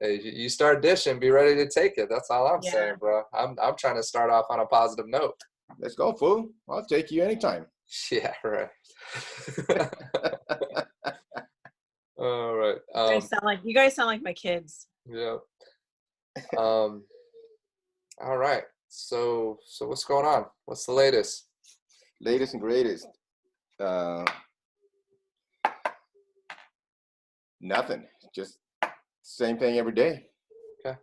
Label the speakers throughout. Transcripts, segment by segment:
Speaker 1: Hey, you start dishing, be ready to take it. That's all I'm
Speaker 2: Yeah.
Speaker 1: saying, bro. I'm trying to start off on a positive note.
Speaker 3: Let's go, fool. I'll take you anytime.
Speaker 1: Yeah, right. All right.
Speaker 2: You guys sound like my kids.
Speaker 1: Yeah. All right. So what's going on? What's the latest?
Speaker 3: Latest and greatest. Nothing. Just same thing every day.
Speaker 1: Okay.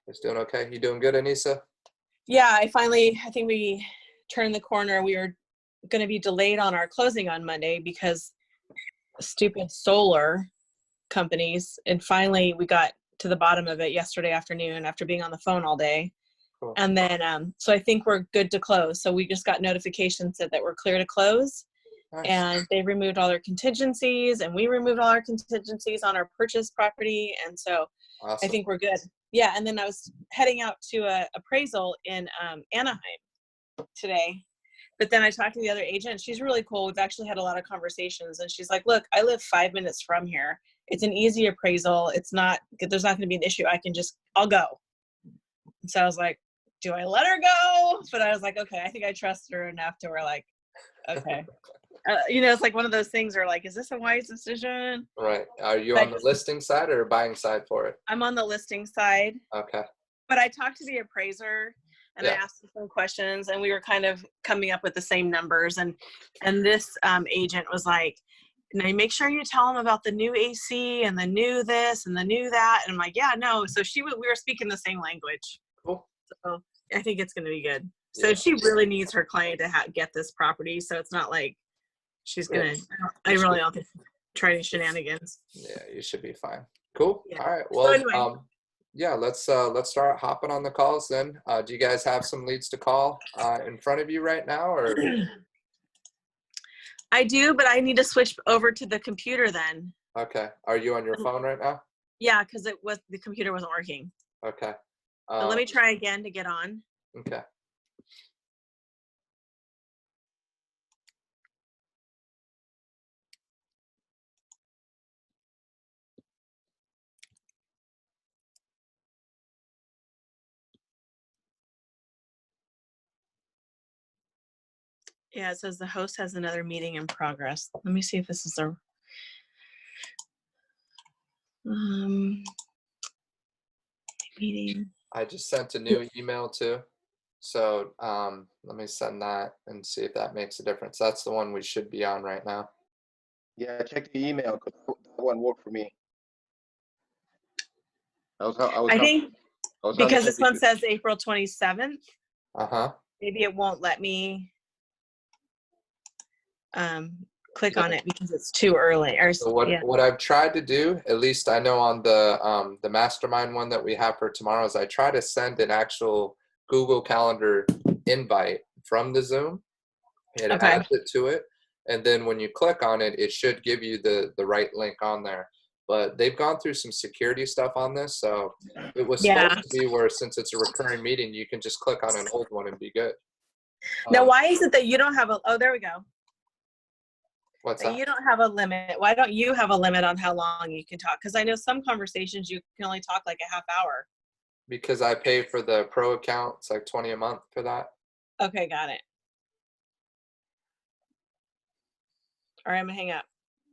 Speaker 1: It's doing okay. You doing good, Anissa?
Speaker 2: Yeah, I think we turned the corner. We were going to be delayed on our closing on Monday because stupid solar companies. And finally, we got to the bottom of it yesterday afternoon after being on the phone all day.
Speaker 1: Cool.
Speaker 2: And then, so I think we're good to close. So we just got notification said that we're clear to close.
Speaker 1: Nice.
Speaker 2: And they removed all their contingencies, and we removed all our contingencies on our purchase property. And so
Speaker 1: Awesome.
Speaker 2: I think we're good. Yeah. And then I was heading out to a appraisal in Anaheim today. But then I talked to the other agent. She's really cool. We've actually had a lot of conversations. And she's like, look, I live 5 minutes from here. It's an easy appraisal. There's not going to be an issue. I'll go. And so I was like, do I let her go? But I was like, okay, I think I trust her enough to where like, okay. It's like one of those things where like, is this a wise decision?
Speaker 1: Right. Are you on the listing side or buying side for it?
Speaker 2: I'm on the listing side.
Speaker 1: Okay.
Speaker 2: But I talked to the appraiser and I asked him some questions, and we were kind of coming up with the same numbers. And this agent was like, now make sure you tell them about the new AC and the new this and the new that. And I'm like, yeah, no. So we were speaking the same language.
Speaker 1: Cool.
Speaker 2: So I think it's going to be good. So she really needs her client to get this property. So it's not like she's going to, I really don't think try any shenanigans.
Speaker 1: Yeah, you should be fine. Cool.
Speaker 2: Yeah.
Speaker 1: All right. Well,
Speaker 2: so anyway.
Speaker 1: Yeah, let's start hopping on the calls then. Do you guys have some leads to call in front of you right now, or?
Speaker 2: I do, but I need to switch over to the computer then.
Speaker 1: Okay. Are you on your phone right now?
Speaker 2: Yeah, because the computer wasn't working.
Speaker 1: Okay.
Speaker 2: So let me try again to get on.
Speaker 1: Okay.
Speaker 2: Yeah, it says the host has another meeting in progress. Let me see if this is a meeting.
Speaker 1: I just sent a new email too. So let me send that and see if that makes a difference. That's the one we should be on right now.
Speaker 3: Yeah, check the email because that one worked for me.
Speaker 2: I think because this one says April 27th. Maybe it won't let me click on it because it's too early.
Speaker 1: So what I've tried to do, at least I know on the mastermind one that we have for tomorrow, is I try to send an actual Google Calendar invite from the Zoom. It adds it to it, and then when you click on it, it should give you the right link on there. But they've gone through some security stuff on this, so it was supposed to be where, since it's a recurring meeting, you can just click on an old one and be good.
Speaker 2: Now, why is it that you don't have there we go.
Speaker 1: What's that?
Speaker 2: You don't have a limit. Why don't you have a limit on how long you can talk? Because I know some conversations you can only talk like a half hour.
Speaker 1: Because I pay for the pro account. It's like $20 a month for that.
Speaker 2: Okay, got it. All right, I'm gonna hang up.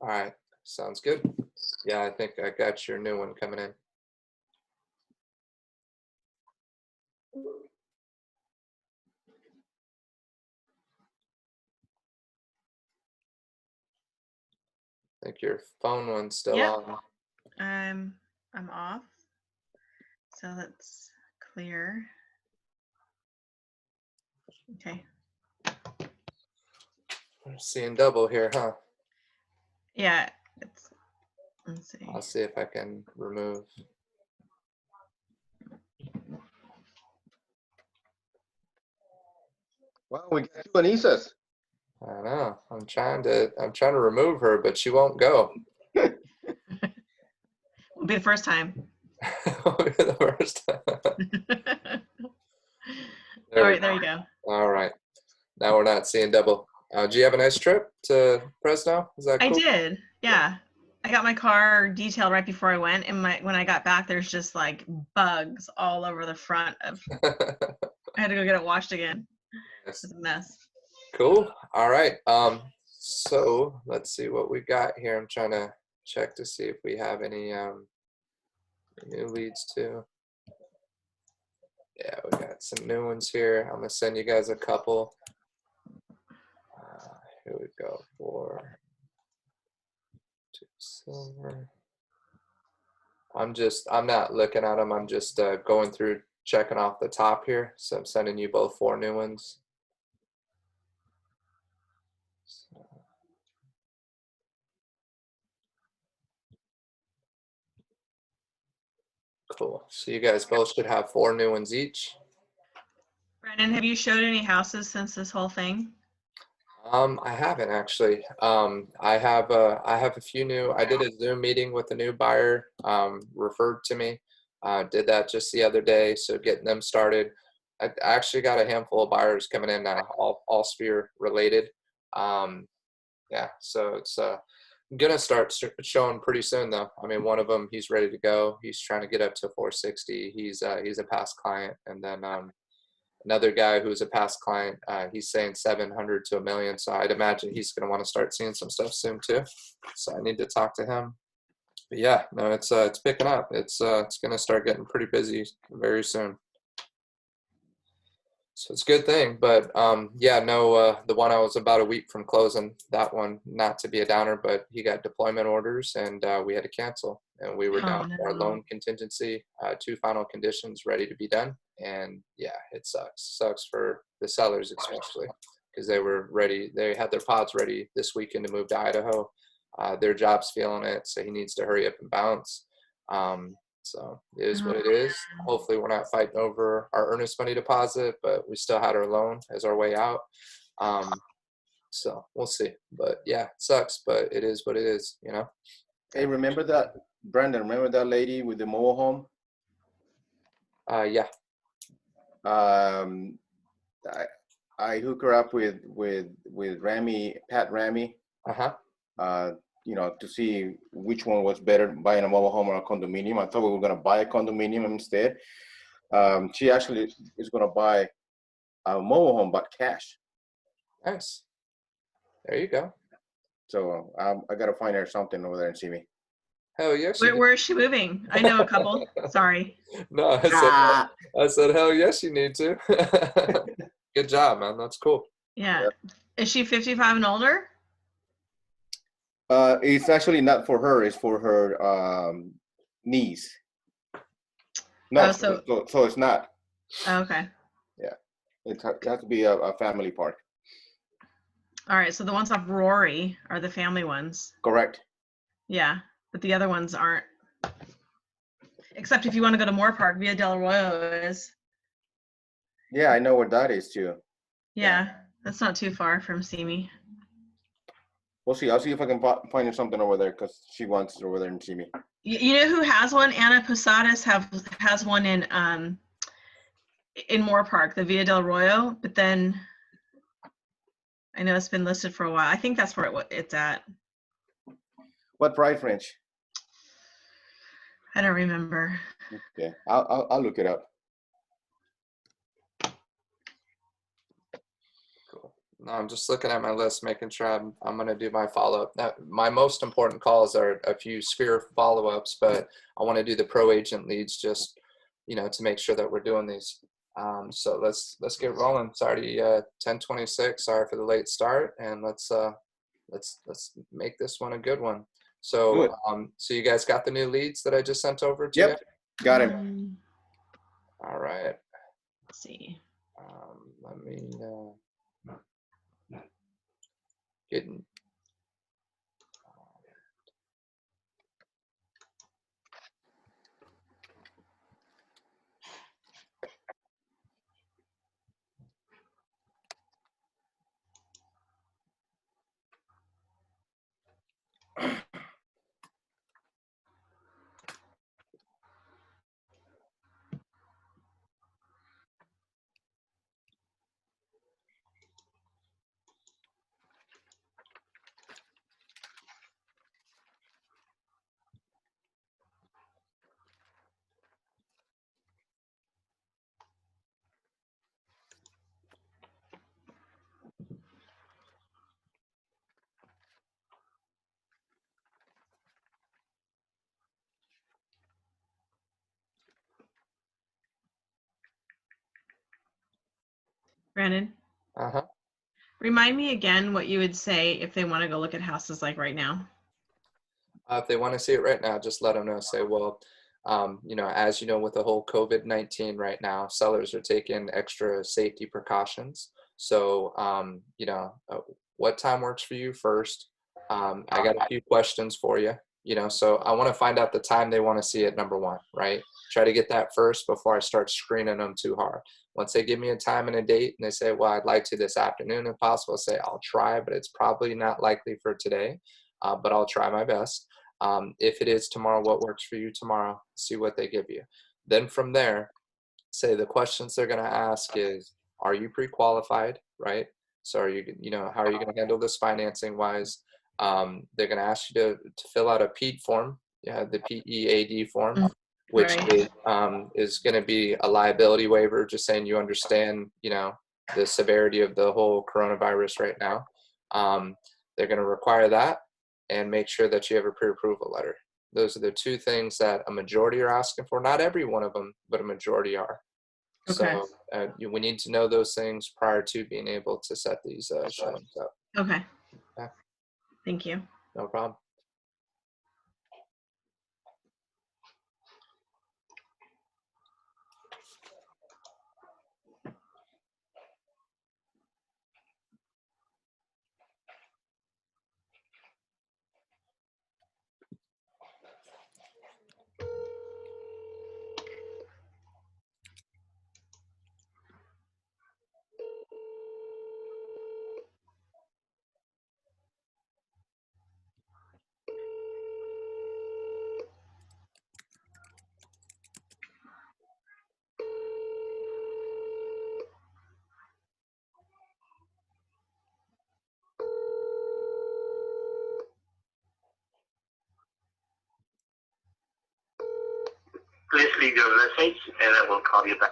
Speaker 1: All right, sounds good. Yeah, I think I got your new one coming in. I think your phone one's still on.
Speaker 2: I'm off. So that's clear. Okay.
Speaker 1: We're seeing double here, huh?
Speaker 2: Yeah. Let's see.
Speaker 1: I'll see if I can remove.
Speaker 3: Well, we got two Anissas.
Speaker 1: I know. I'm trying to remove her, but she won't go.
Speaker 2: Will be the first time.
Speaker 1: Will be the first time.
Speaker 2: All right, there you go.
Speaker 1: All right. Now we're not seeing double. Do you have a nice trip to Fresno? Is that cool?
Speaker 2: I did. Yeah. I got my car detailed right before I went, and when I got back, there's just like bugs all over the front of. I had to go get it washed again. It's a mess.
Speaker 1: Cool. All right. So let's see what we got here. I'm trying to check to see if we have any new leads too. Yeah, we got some new ones here. I'm gonna send you guys a couple. Here we go for silver. I'm not looking at them. I'm just going through checking off the top here. So I'm sending you both 4 new ones. Cool. So you guys both should have 4 new ones each.
Speaker 2: Brandon, have you showed any houses since this whole thing?
Speaker 1: I haven't actually. I have a few new. I did a Zoom meeting with a new buyer, referred to me. Did that just the other day, so getting them started. I actually got a handful of buyers coming in now, all sphere related. Yeah, so it's gonna start showing pretty soon though. I mean, one of them, he's ready to go. He's trying to get up to 460. He's a past client, and then another guy who's a past client, he's saying 700 to $1 million. So I'd imagine he's going to want to start seeing some stuff soon too. So I need to talk to him. But yeah, no, it's picking up. It's going to start getting pretty busy very soon. So it's a good thing. But yeah, no, the one I was about a week from closing, that one, not to be a downer, but he got deployment orders and we had to cancel. And we were down to our loan contingency, 2 final conditions ready to be done. And yeah, it sucks for the sellers, especially because they were ready. They had their pods ready this weekend to move to Idaho. Their job's feeling it, so he needs to hurry up and bounce. So it is what it is. Hopefully we're not fighting over our earnest money deposit, but we still had our loan as our way out. So we'll see. But yeah, it sucks, but it is what it is, you know?
Speaker 3: Hey, remember that, Brandon, remember that lady with the mobile home?
Speaker 1: Yeah.
Speaker 3: I hook her up with Rami, Pat Rami. You know, to see which one was better, buying a mobile home or a condominium. I thought we were going to buy a condominium instead. She actually is going to buy a mobile home, but cash.
Speaker 1: Nice. There you go.
Speaker 3: So I got to find her something over there in Simi.
Speaker 1: Hell yes.
Speaker 2: Where is she moving? I know a couple. Sorry.
Speaker 1: No, I said, hell yes, you need to. Good job, man. That's cool.
Speaker 2: Yeah. Is she 55 and older?
Speaker 3: It's actually not for her. It's for her niece. No, so it's not.
Speaker 2: Oh, okay.
Speaker 3: Yeah, it has to be a family park.
Speaker 2: All right. So the ones off Rory are the family ones.
Speaker 3: Correct.
Speaker 2: Yeah, but the other ones aren't. Except if you want to go to Moore Park, Via del Arroyo is.
Speaker 3: Yeah, I know where that is too.
Speaker 2: Yeah, that's not too far from Simi.
Speaker 3: We'll see. I'll see if I can find her something over there because she wants it over there in Simi.
Speaker 2: You know who has one? Ana Posadas has one in Moore Park, the Via del Arroyo. But then I know it's been listed for a while. I think that's where it's at.
Speaker 3: What price range?
Speaker 2: I don't remember.
Speaker 3: Okay, I'll look it up.
Speaker 1: Cool. No, I'm just looking at my list, making sure I'm going to do my follow-up. Now, my most important calls are a few Sphere follow-ups, but I want to do the ProAgent leads just, you know, to make sure that we're doing these. So let's get rolling. It's already 10:26. Sorry for the late start, and let's make this one a good one. So so you guys got the new leads that I just sent over to you?
Speaker 3: Got him.
Speaker 1: All right.
Speaker 2: Let's see.
Speaker 1: Let me getting.
Speaker 2: Brandon,
Speaker 1: Uh-huh.
Speaker 2: remind me again what you would say if they want to go look at houses like right now.
Speaker 1: If they want to see it right now, just let them know. Say, well, as you know, with the whole COVID-19 right now, sellers are taking extra safety precautions. So, what time works for you first? I got a few questions for you. So I want to find out the time they want to see it, number one, right? Try to get that first before I start screening them too hard. Once they give me a time and a date and they say, well, I'd like to this afternoon if possible, I'll say, I'll try, but it's probably not likely for today, but I'll try my best. If it is tomorrow, what works for you tomorrow? See what they give you. Then from there, say the questions they're going to ask is, are you pre-qualified, right? So how are you going to handle this financing wise? They're going to ask you to fill out a PEAD form, the PEAD form, which is going to be a liability waiver, just saying you understand, the severity of the whole coronavirus right now. They're going to require that and make sure that you have a pre-approval letter. Those are the two things that a majority are asking for. Not every one of them, but a majority are.
Speaker 2: Okay.
Speaker 1: So we need to know those things prior to being able to set these showings up.
Speaker 2: Okay.
Speaker 1: Yeah.
Speaker 2: Thank you.
Speaker 1: No problem.
Speaker 4: Please leave your message and I will call you back.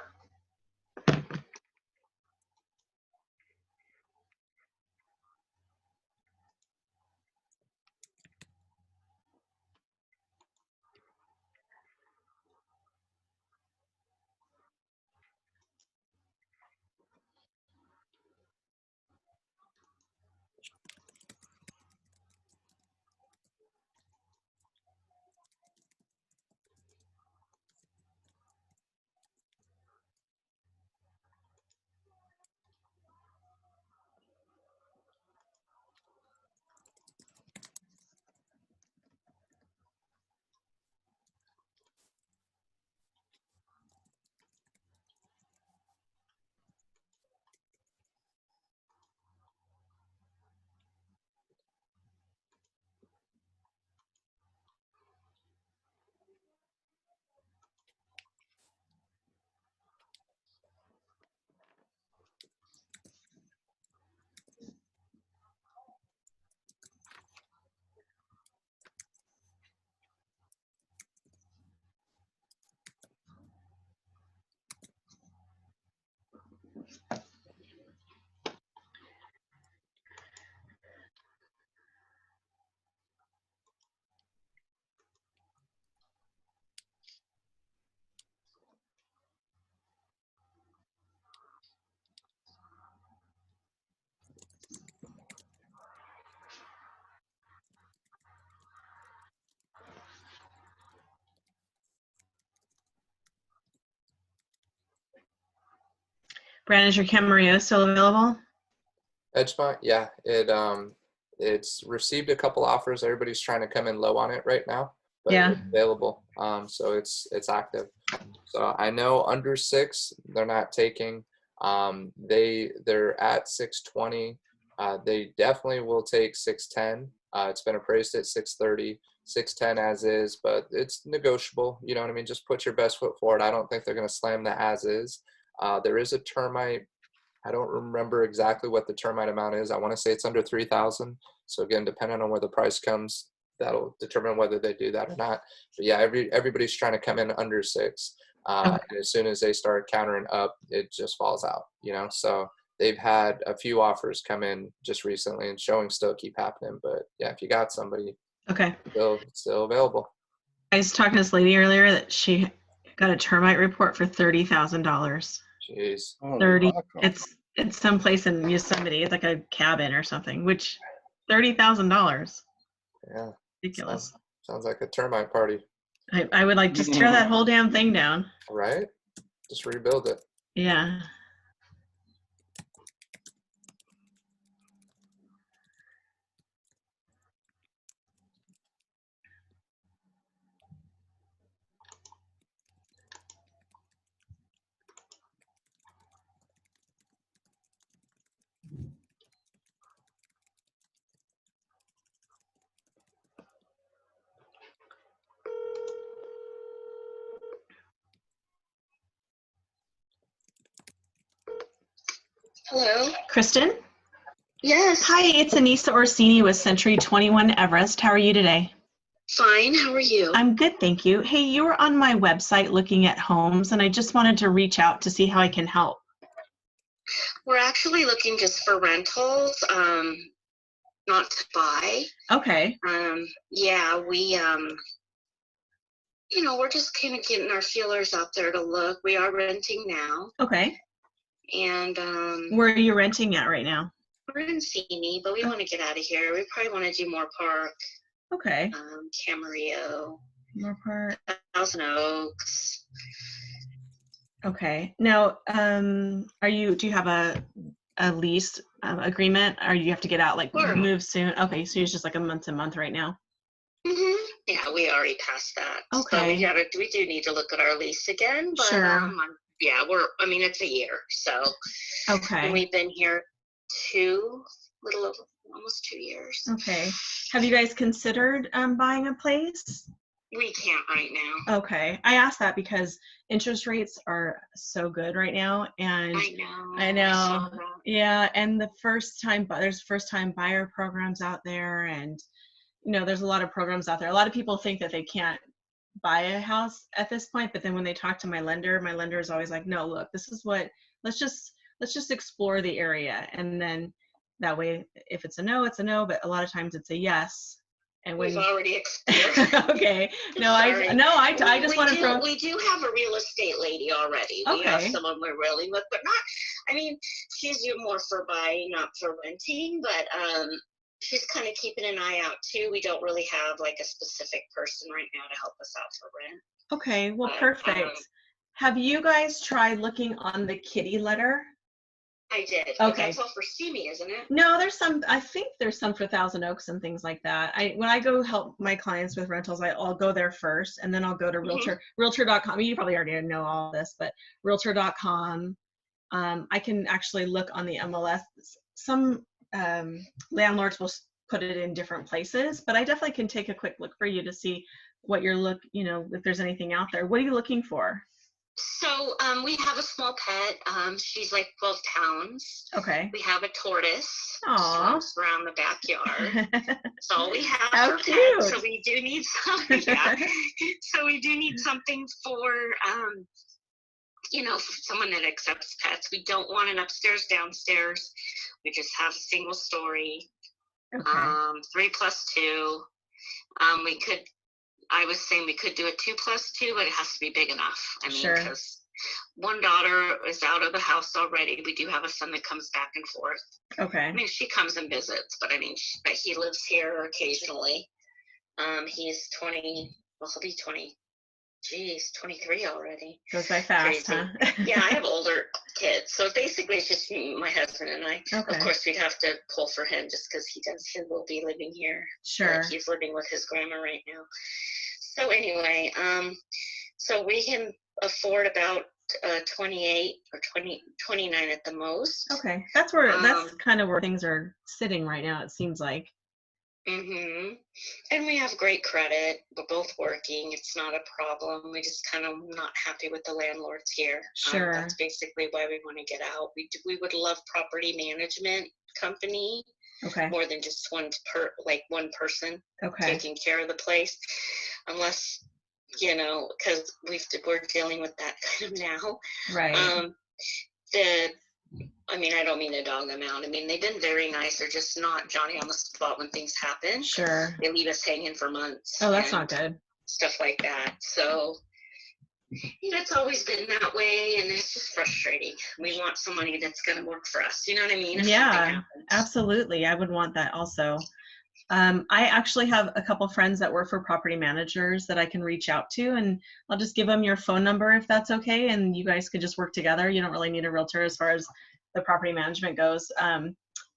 Speaker 2: Brandon, is your Camarillo still available?
Speaker 1: Edgemont, yeah, it's received a couple offers. Everybody's trying to come in low on it right now, but
Speaker 2: Yeah.
Speaker 1: it's available. So it's active. So I know under 6 they're not taking. They're at 620. They definitely will take 610. It's been appraised at 630, 610 as is, but it's negotiable. You know what I mean? Just put your best foot forward. I don't think they're going to slam the as is. There is a termite. I don't remember exactly what the termite amount is. I want to say it's under 3,000. So again, depending on where the price comes, that'll determine whether they do that or not. But yeah, everybody's trying to come in under 6. And as soon as they start countering up, it just falls out, So they've had a few offers come in just recently, and showings still keep happening. But yeah, if you got somebody,
Speaker 2: okay,
Speaker 1: still available.
Speaker 2: I was talking to this lady earlier that she got a termite report for $30,000.
Speaker 1: Jeez.
Speaker 2: 30. It's It's someplace in Yosemite. It's like a cabin or something, which $30,000.
Speaker 1: Yeah.
Speaker 2: Ridiculous.
Speaker 1: Sounds like a termite party.
Speaker 2: I would like just tear that whole damn thing down.
Speaker 1: Right? Just rebuild it.
Speaker 2: Yeah.
Speaker 5: Hello.
Speaker 2: Kristen?
Speaker 5: Yes.
Speaker 2: Hi, it's Anissa Orsini with Century 21 Everest. How are you today?
Speaker 5: Fine. How are you?
Speaker 2: I'm good, thank you. Hey, you were on my website looking at homes, and I just wanted to reach out to see how I can help.
Speaker 5: We're actually looking just for rentals, not to buy.
Speaker 2: Okay.
Speaker 5: Yeah, we, we're just kind of getting our feelers out there to look. We are renting now.
Speaker 2: Okay.
Speaker 5: And
Speaker 2: where are you renting at right now?
Speaker 5: We're in Sini, but we want to get out of here. We probably want to do Moore Park.
Speaker 2: Okay.
Speaker 5: Camarillo.
Speaker 2: Moore Park.
Speaker 5: Thousand Oaks.
Speaker 2: Okay. Now, do you have a lease agreement, or do you have to get out, like move soon? Okay, so it's just like a month to month right now.
Speaker 5: Mhm. Yeah, we already passed that.
Speaker 2: Okay.
Speaker 5: So we do need to look at our lease again, but
Speaker 2: sure.
Speaker 5: Yeah, it's a year, so.
Speaker 2: Okay.
Speaker 5: And we've been here almost 2 years.
Speaker 2: Okay. Have you guys considered buying a place?
Speaker 5: We can't right now.
Speaker 2: Okay. I asked that because interest rates are so good right now, and
Speaker 5: I know.
Speaker 2: Yeah, and there's first time buyer programs out there, and there's a lot of programs out there. A lot of people think that they can't buy a house at this point, but then when they talk to my lender is always like, no, look, this is what, let's just explore the area, and then that way, if it's a no, it's a no, but a lot of times it's a yes. And
Speaker 5: we've already explored.
Speaker 2: Okay. I just want to throw.
Speaker 5: We do have a real estate lady already.
Speaker 2: Okay.
Speaker 5: We have someone we're really with, but she's more for buying, not for renting, but she's kind of keeping an eye out too. We don't really have like a specific person right now to help us out for rent.
Speaker 2: Okay, well, perfect. Have you guys tried looking on the kitty letter?
Speaker 5: I did.
Speaker 2: Okay.
Speaker 5: But that's all for Simi, isn't it?
Speaker 2: No, I think there's some for Thousand Oaks and things like that. When I go help my clients with rentals, I'll go there first, and then I'll go to realtor.com. You probably already know all this, but realtor.com. I can actually look on the MLS. Some landlords will put it in different places, but I definitely can take a quick look for you to see what if there's anything out there. What are you looking for?
Speaker 5: So we have a small pet. She's like 12 pounds.
Speaker 2: Okay.
Speaker 5: We have a tortoise.
Speaker 2: Aww.
Speaker 5: Just around the backyard. So we have
Speaker 2: How
Speaker 5: her
Speaker 2: cute.
Speaker 5: pet. So we do need something. Yeah. So we do need something for someone that accepts pets. We don't want an upstairs, downstairs. We just have a single story.
Speaker 2: Okay.
Speaker 5: 3+2. I was saying we could do a 2+2, but it has to be big enough.
Speaker 2: Sure.
Speaker 5: Because one daughter is out of the house already. We do have a son that comes back and forth.
Speaker 2: Okay.
Speaker 5: She comes and visits, but but he lives here occasionally. He's 20. Well, he'll be 20. Geez, 23 already.
Speaker 2: Goes by fast,
Speaker 5: crazy.
Speaker 2: Huh?
Speaker 5: Yeah, I have older kids, so basically it's just my husband and I.
Speaker 2: Okay.
Speaker 5: Of course, we'd have to pull for him just because he will be living here.
Speaker 2: Sure.
Speaker 5: He's living with his grandma right now. So anyway, so we can afford about 28 or 29 at the most.
Speaker 2: Okay, that's kind of where things are sitting right now. It seems like.
Speaker 5: Mhm. And we have great credit. We're both working. It's not a problem. We just kind of not happy with the landlords here.
Speaker 2: Sure.
Speaker 5: That's basically why we want to get out. We would love property management company.
Speaker 2: Okay.
Speaker 5: More than just one person.
Speaker 2: Okay.
Speaker 5: Taking care of the place, unless because we're dealing with that kind of now.
Speaker 2: Right.
Speaker 5: I don't mean to dog them out. They've been very nice. They're just not Johnny on the spot when things happen.
Speaker 2: Sure.
Speaker 5: They leave us hanging for months.
Speaker 2: Oh, that's not good.
Speaker 5: Stuff like that. So, it's always been that way, and it's just frustrating. We want somebody that's going to work for us. You know what I mean? If
Speaker 2: Yeah, absolutely. I would want that also. I actually have a couple friends that work for property managers that I can reach out to, and I'll just give them your phone number if that's okay, and you guys could just work together. You don't really need a realtor as far as the property management goes.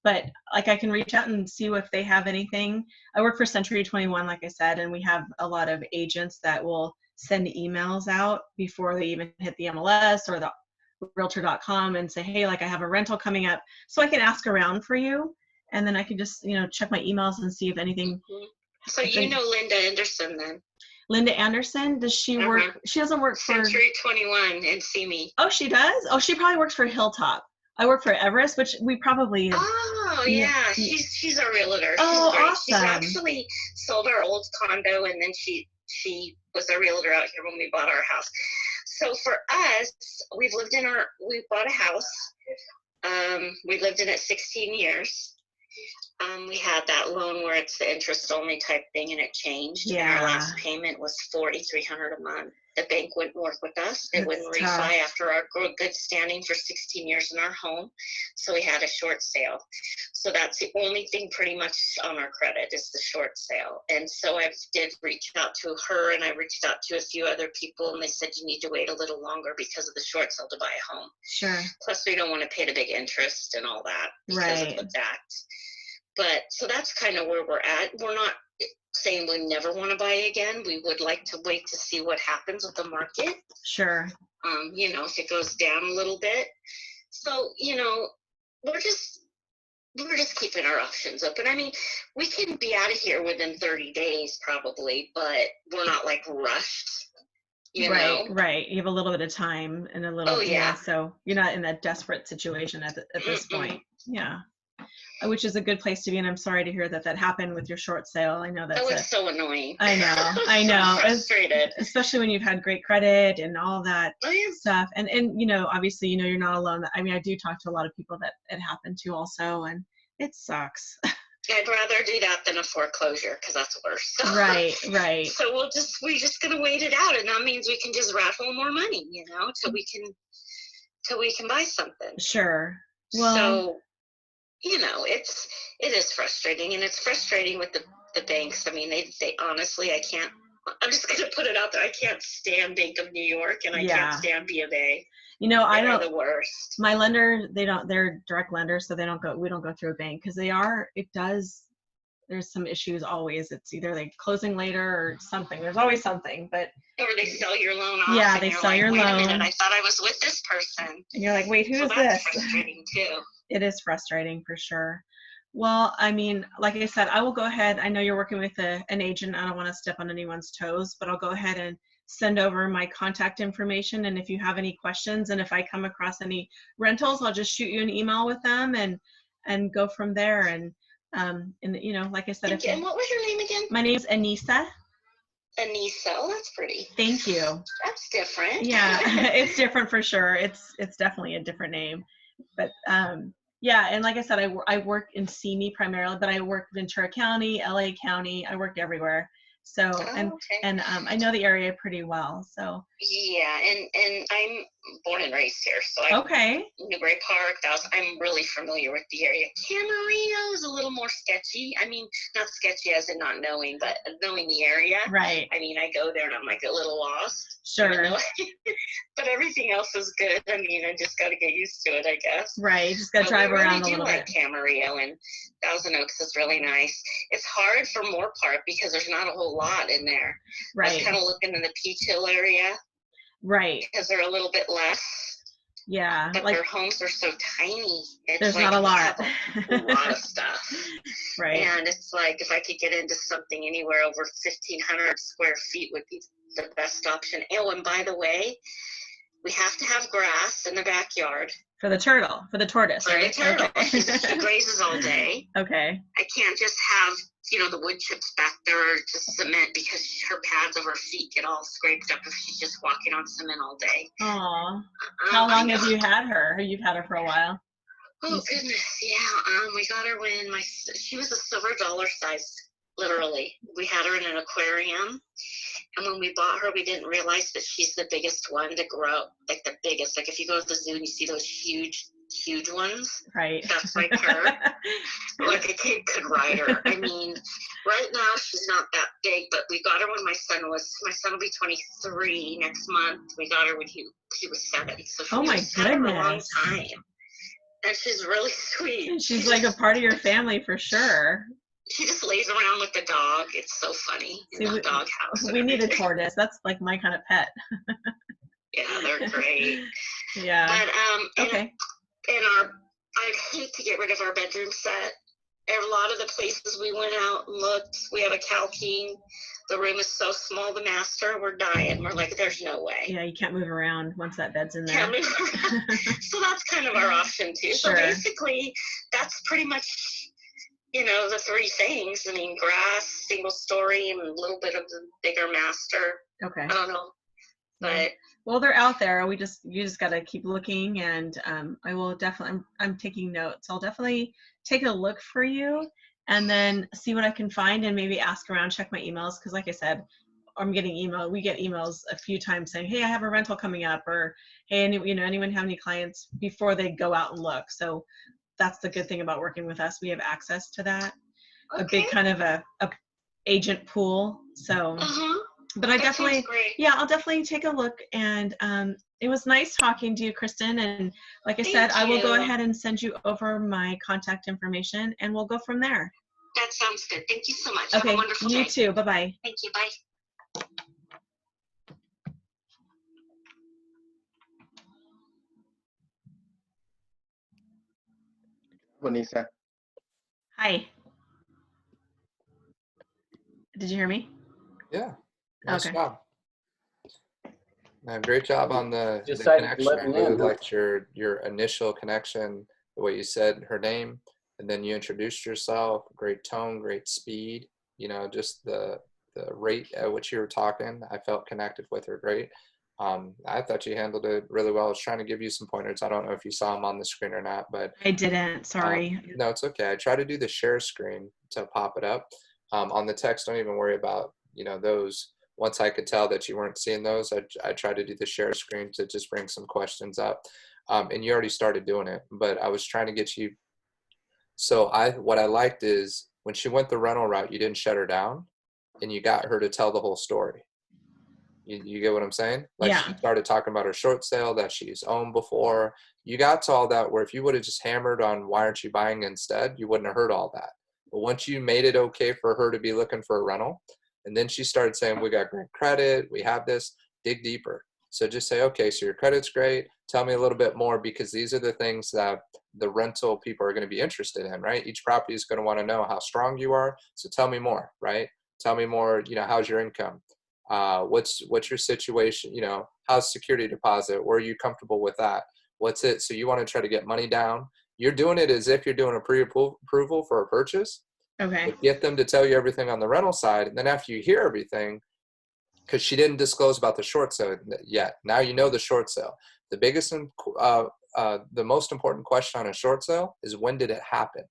Speaker 2: But like I can reach out and see if they have anything. I work for Century 21, like I said, and we have a lot of agents that will send emails out before they even hit the MLS or the realtor.com and say, hey, like I have a rental coming up, so I can ask around for you. And then I can just, check my emails and see if anything.
Speaker 5: So you know Linda Anderson then?
Speaker 2: Linda Anderson, does she work? She doesn't work for
Speaker 5: Century 21 and see me.
Speaker 2: Oh, she does? Oh, she probably works for Hilltop. I work for Everest, which we probably.
Speaker 5: Oh, yeah. She's a realtor.
Speaker 2: Oh,
Speaker 5: she's great.
Speaker 2: awesome.
Speaker 5: She's actually sold our old condo, and then she was a realtor out here when we bought our house. So for us, we bought a house. We lived in it 16 years. We had that loan where it's the interest only type thing, and it changed.
Speaker 2: Yeah.
Speaker 5: And our last payment was $4,300 a month. The bank wouldn't work with us. They wouldn't refi after our good standing for 16 years in our home. So we had a short sale. So that's the only thing pretty much on our credit is the short sale. And so I did reach out to her, and I reached out to a few other people, and they said you need to wait a little longer because of the short sale to buy a home.
Speaker 2: Sure.
Speaker 5: Plus we don't want to pay the big interest and all that because of the tax. But so that's kind of where we're at. We're not saying we never want to buy again. We would like to wait to see what happens with the market.
Speaker 2: Sure.
Speaker 5: If it goes down a little bit. So, we're just keeping our options open. I mean, we can be out of here within 30 days probably, but we're not like rushed.
Speaker 2: Right. You have a little bit of time and a little, so you're not in that desperate situation at this point. Yeah. Which is a good place to be, and I'm sorry to hear that happened with your short sale. I know that's
Speaker 5: so annoying.
Speaker 2: I know.
Speaker 5: So frustrated.
Speaker 2: Especially when you've had great credit and all that stuff. And obviously, you're not alone. I mean, I do talk to a lot of people that it happened to also, and it sucks.
Speaker 5: I'd rather do that than a foreclosure because that's worse.
Speaker 2: Right.
Speaker 5: So we're just gonna wait it out, and that means we can just raffle more money, till we can buy something.
Speaker 2: Sure. Well.
Speaker 5: So. It is frustrating, and it's frustrating with the banks. I mean, they honestly, I'm just going to put it out there. I can't stand Bank of New York, and I can't stand B of A.
Speaker 2: I don't.
Speaker 5: They're the worst.
Speaker 2: My lender, they're direct lenders, so we don't go through a bank because there's some issues always. It's either they closing later or something. There's always something, but.
Speaker 5: Or they sell your loan off.
Speaker 2: Yeah, they sell your loan. Wait a minute,
Speaker 5: I thought I was with this person.
Speaker 2: And you're like, wait, who is this?
Speaker 5: That's frustrating too.
Speaker 2: It is frustrating for sure. Well, I mean, like I said, I will go ahead. I know you're working with an agent. I don't want to step on anyone's toes, but I'll go ahead and send over my contact information. And if you have any questions, and if I come across any rentals, I'll just shoot you an email with them and go from there. And like I said,
Speaker 5: and what was your name again?
Speaker 2: My name is Anissa.
Speaker 5: Anissa, oh, that's pretty.
Speaker 2: Thank you.
Speaker 5: That's different.
Speaker 2: Yeah, it's different for sure. It's definitely a different name. But and like I said, I work in CME primarily, but I worked in Ventura County, LA County. I worked everywhere. So and I know the area pretty well. So
Speaker 5: yeah, and I'm born and raised here, so Newbury Park. I'm really familiar with the area. Camarillo is a little more sketchy. I mean, not sketchy as in not knowing, but knowing the area.
Speaker 2: Right.
Speaker 5: I mean, I go there and I'm like a little lost.
Speaker 2: Sure.
Speaker 5: But everything else is good. I mean, I just got to get used to it, I guess.
Speaker 2: Right. Just got to drive around a little bit.
Speaker 5: Camarillo, and Thousand Oaks is really nice. It's hard for Moore Park because there's not a whole lot in there.
Speaker 2: Right.
Speaker 5: I was kind of looking in the Peach Hill area.
Speaker 2: Right.
Speaker 5: Because they're a little bit less.
Speaker 2: Yeah.
Speaker 5: But their homes are so tiny.
Speaker 2: There's not a lot.
Speaker 5: A lot of stuff.
Speaker 2: Right.
Speaker 5: And it's like if I could get into something anywhere over 1,500 square feet would be the best option. Oh, and by the way, we have to have grass in the backyard.
Speaker 2: For the tortoise, right?
Speaker 5: For the turtle. Okay. She grazes all day.
Speaker 2: Okay.
Speaker 5: I can't just have, the wood chips back there or just cement because her pads of her feet get all scraped up if she's just walking on cement all day.
Speaker 2: Aw. How long have you had her? You've had her for a while.
Speaker 5: Oh, goodness. Yeah. We got her when she was a silver dollar size literally. We had her in an aquarium. And when we bought her, we didn't realize that she's the biggest one to grow, like the biggest. Like if you go to the zoo and you see those huge ones,
Speaker 2: right?
Speaker 5: That's like her. Like a kid could ride her. I mean, right now she's not that big, but we got her when my son will be 23 next month. We got her when he was 7. So
Speaker 2: Oh my
Speaker 5: she's had her a long
Speaker 2: goodness.
Speaker 5: time. And she's really sweet.
Speaker 2: And she's like a part of your family for sure.
Speaker 5: She just lays around with the dog. It's so funny in the dog house.
Speaker 2: We need a tortoise. That's like my kind of pet.
Speaker 5: Yeah, they're great.
Speaker 2: Yeah.
Speaker 5: But
Speaker 2: okay.
Speaker 5: And I'd hate to get rid of our bedroom set. A lot of the places we went out and looked, we have a Cal King. The room is so small, the master, we're dying. We're like, there's no way.
Speaker 2: Yeah, you can't move around once that bed's in there.
Speaker 5: Can't move around. So that's kind of our option too.
Speaker 2: Sure.
Speaker 5: So basically, that's pretty much, the 3 things. I mean, grass, single story, and a little bit of the bigger master.
Speaker 2: Okay.
Speaker 5: I don't know. But
Speaker 2: well, they're out there. You just got to keep looking, and I will definitely. I'm taking notes. I'll definitely take a look for you, and then see what I can find, and maybe ask around, check my emails, because like I said, I'm getting email. We get emails a few times saying, "Hey, I have a rental coming up," or "Hey, anyone have any clients?" before they go out and look. So that's the good thing about working with us. We have access to that, a big kind of a agent pool. So. But I definitely, I'll definitely take a look. And it was nice talking to you, Kristen. And like I said, I will go ahead and send you over my contact information, and we'll go from there.
Speaker 5: That sounds good. Thank you so much.
Speaker 2: Okay,
Speaker 5: have a wonderful day.
Speaker 2: You too. Bye-bye.
Speaker 5: Thank you. Bye.
Speaker 3: Anissa.
Speaker 2: Hi. Did you hear me?
Speaker 1: Yeah. Nice
Speaker 2: Okay.
Speaker 1: job. Great job on the connection. I really liked your initial connection, the way you said her name, and then you introduced yourself. Great tone, great speed. Just the rate at which you were talking. I felt connected with her great. I thought you handled it really well. I was trying to give you some pointers. I don't know if you saw them on the screen or not, but
Speaker 2: I didn't. Sorry.
Speaker 1: No, it's okay. I try to do the share screen to pop it up. On the text, don't even worry about those. Once I could tell that you weren't seeing those, I tried to do the share screen to just bring some questions up. And you already started doing it, but I was trying to get you. So what I liked is when she went the rental route, you didn't shut her down, and you got her to tell the whole story. You get what I'm saying? Like she started talking about her short sale that she's owned before. You got to all that, where if you would have just hammered on why aren't you buying instead, you wouldn't have heard all that. But once you made it okay for her to be looking for a rental, and then she started saying, we got great credit, we have this, dig deeper. So just say, okay, so your credit's great. Tell me a little bit more, because these are the things that the rental people are going to be interested in, right? Each property is going to want to know how strong you are. So tell me more, right? Tell me more, how's your income? What's your situation? How's security deposit? Where are you comfortable with that? What's it? So you want to try to get money down. You're doing it as if you're doing a pre-approval for a purchase.
Speaker 2: Okay.
Speaker 1: Get them to tell you everything on the rental side. And then after you hear everything, because she didn't disclose about the short sale yet. Now you know the short sale. The biggest, the most important question on a short sale is, when did it happen?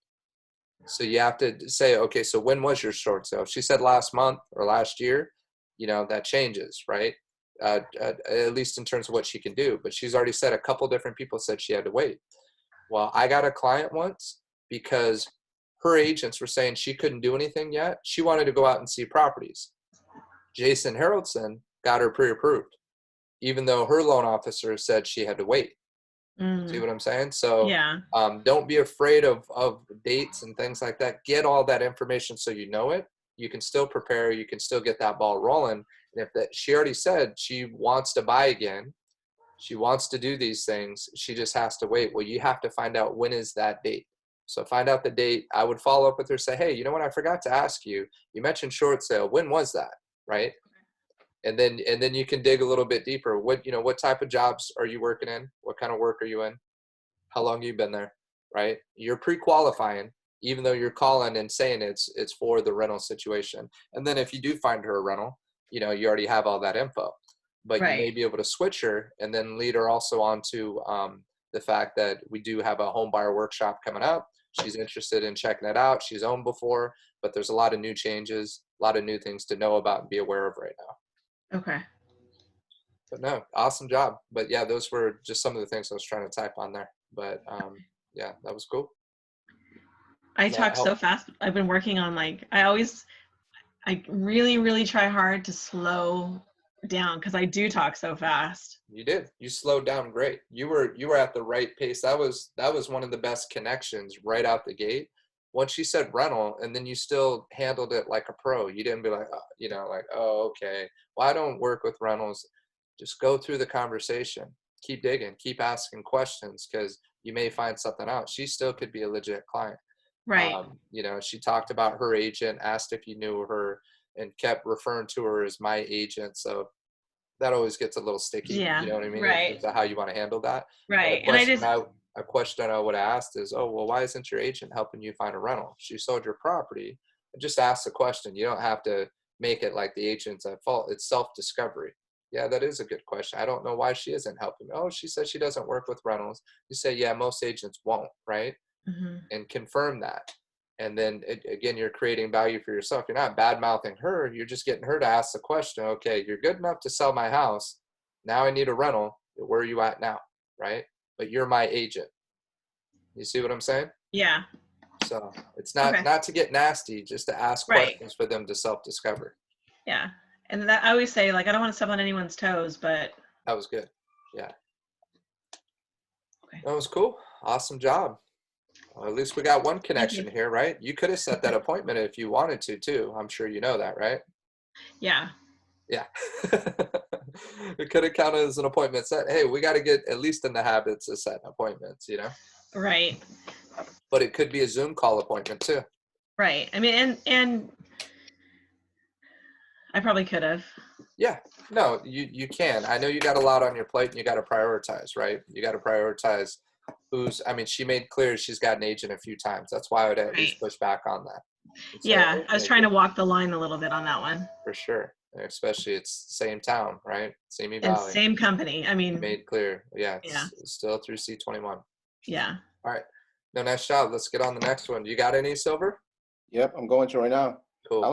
Speaker 1: So you have to say, okay, so when was your short sale? If she said last month or last year, that changes, right? At least in terms of what she can do. But she's already said a couple different people said she had to wait. Well, I got a client once because her agents were saying she couldn't do anything yet. She wanted to go out and see properties. Jason Haroldson got her pre-approved, even though her loan officer said she had to wait. See what I'm saying? So don't be afraid of dates and things like that. Get all that information so you know it. You can still prepare. You can still get that ball rolling. And if she already said she wants to buy again, she wants to do these things, she just has to wait. Well, you have to find out, when is that date. So find out the date. I would follow up with her, say, hey, you know what? I forgot to ask you. You mentioned short sale. When was that? Right? And then you can dig a little bit deeper. What type of jobs are you working in? What kind of work are you in? How long have you been there? Right? You're pre-qualifying, even though you're calling and saying it's for the rental situation. And then if you do find her a rental, you already have all that info. But you may be able to switch her and then lead her also on to the fact that we do have a home buyer workshop coming up. She's interested in checking it out. She's owned before, but there's a lot of new changes, a lot of new things to know about and be aware of right now.
Speaker 2: Okay.
Speaker 1: But no, awesome job. But yeah, those were just some of the things I was trying to type on there. But yeah, that was cool.
Speaker 2: I talk so fast. I've been working on I really, really try hard to slow down because I do talk so fast.
Speaker 1: You did. You slowed down great. You were at the right pace. That was one of the best connections right out the gate. Once you said rental, and then you still handled it like a pro. You didn't be like, oh, okay. Well, I don't work with rentals. Just go through the conversation. Keep digging. Keep asking questions because you may find something out. She still could be a legit client.
Speaker 2: Right.
Speaker 1: She talked about her agent, asked if you knew her, and kept referring to her as my agent. So that always gets a little sticky.
Speaker 2: Yeah.
Speaker 1: You know what I mean?
Speaker 2: Right.
Speaker 1: In terms of how you want to handle that.
Speaker 2: Right.
Speaker 1: A question I would have asked is, oh, well, why isn't your agent helping you find a rental? She sold your property. Just ask the question. You don't have to make it like the agent's at fault. It's self-discovery. Yeah, that is a good question. I don't know why she isn't helping me. Oh, she says she doesn't work with rentals. You say, yeah, most agents won't, right?
Speaker 2: Mm-hmm.
Speaker 1: And confirm that. And then again, you're creating value for yourself. You're not bad mouthing her. You're just getting her to ask the question. Okay, you're good enough to sell my house. Now I need a rental. Where are you at now? Right? But you're my agent. You see what I'm saying?
Speaker 2: Yeah.
Speaker 1: So it's not to get nasty, just to ask questions for them to self-discover.
Speaker 2: Yeah. And that I always say, like, I don't want to step on anyone's toes, but
Speaker 1: that was good. Yeah.
Speaker 2: Okay.
Speaker 1: That was cool. Awesome job. Well, at least we got one connection here, right? You could have set that appointment if you wanted to, too. I'm sure you know that, right?
Speaker 2: Yeah.
Speaker 1: Yeah. It could have counted as an appointment set. Hey, we got to get at least in the habits of setting appointments,
Speaker 2: Right.
Speaker 1: But it could be a Zoom call appointment, too.
Speaker 2: Right. I mean, and I probably could have.
Speaker 1: Yeah. No, you can. I know you got a lot on your plate and you got to prioritize, right? You got to prioritize she made clear she's got an agent a few times. That's why I would at least push back on that.
Speaker 2: Yeah, I was trying to walk the line a little bit on that one.
Speaker 1: For sure. Especially it's same town, right? Same Valley.
Speaker 2: And same company. I mean,
Speaker 1: made clear. Yeah, it's still through C21.
Speaker 2: Yeah.
Speaker 1: All right. No, nice job. Let's get on the next one. You got any, Silver?
Speaker 3: Yep, I'm going to right now.
Speaker 1: Cool.
Speaker 3: I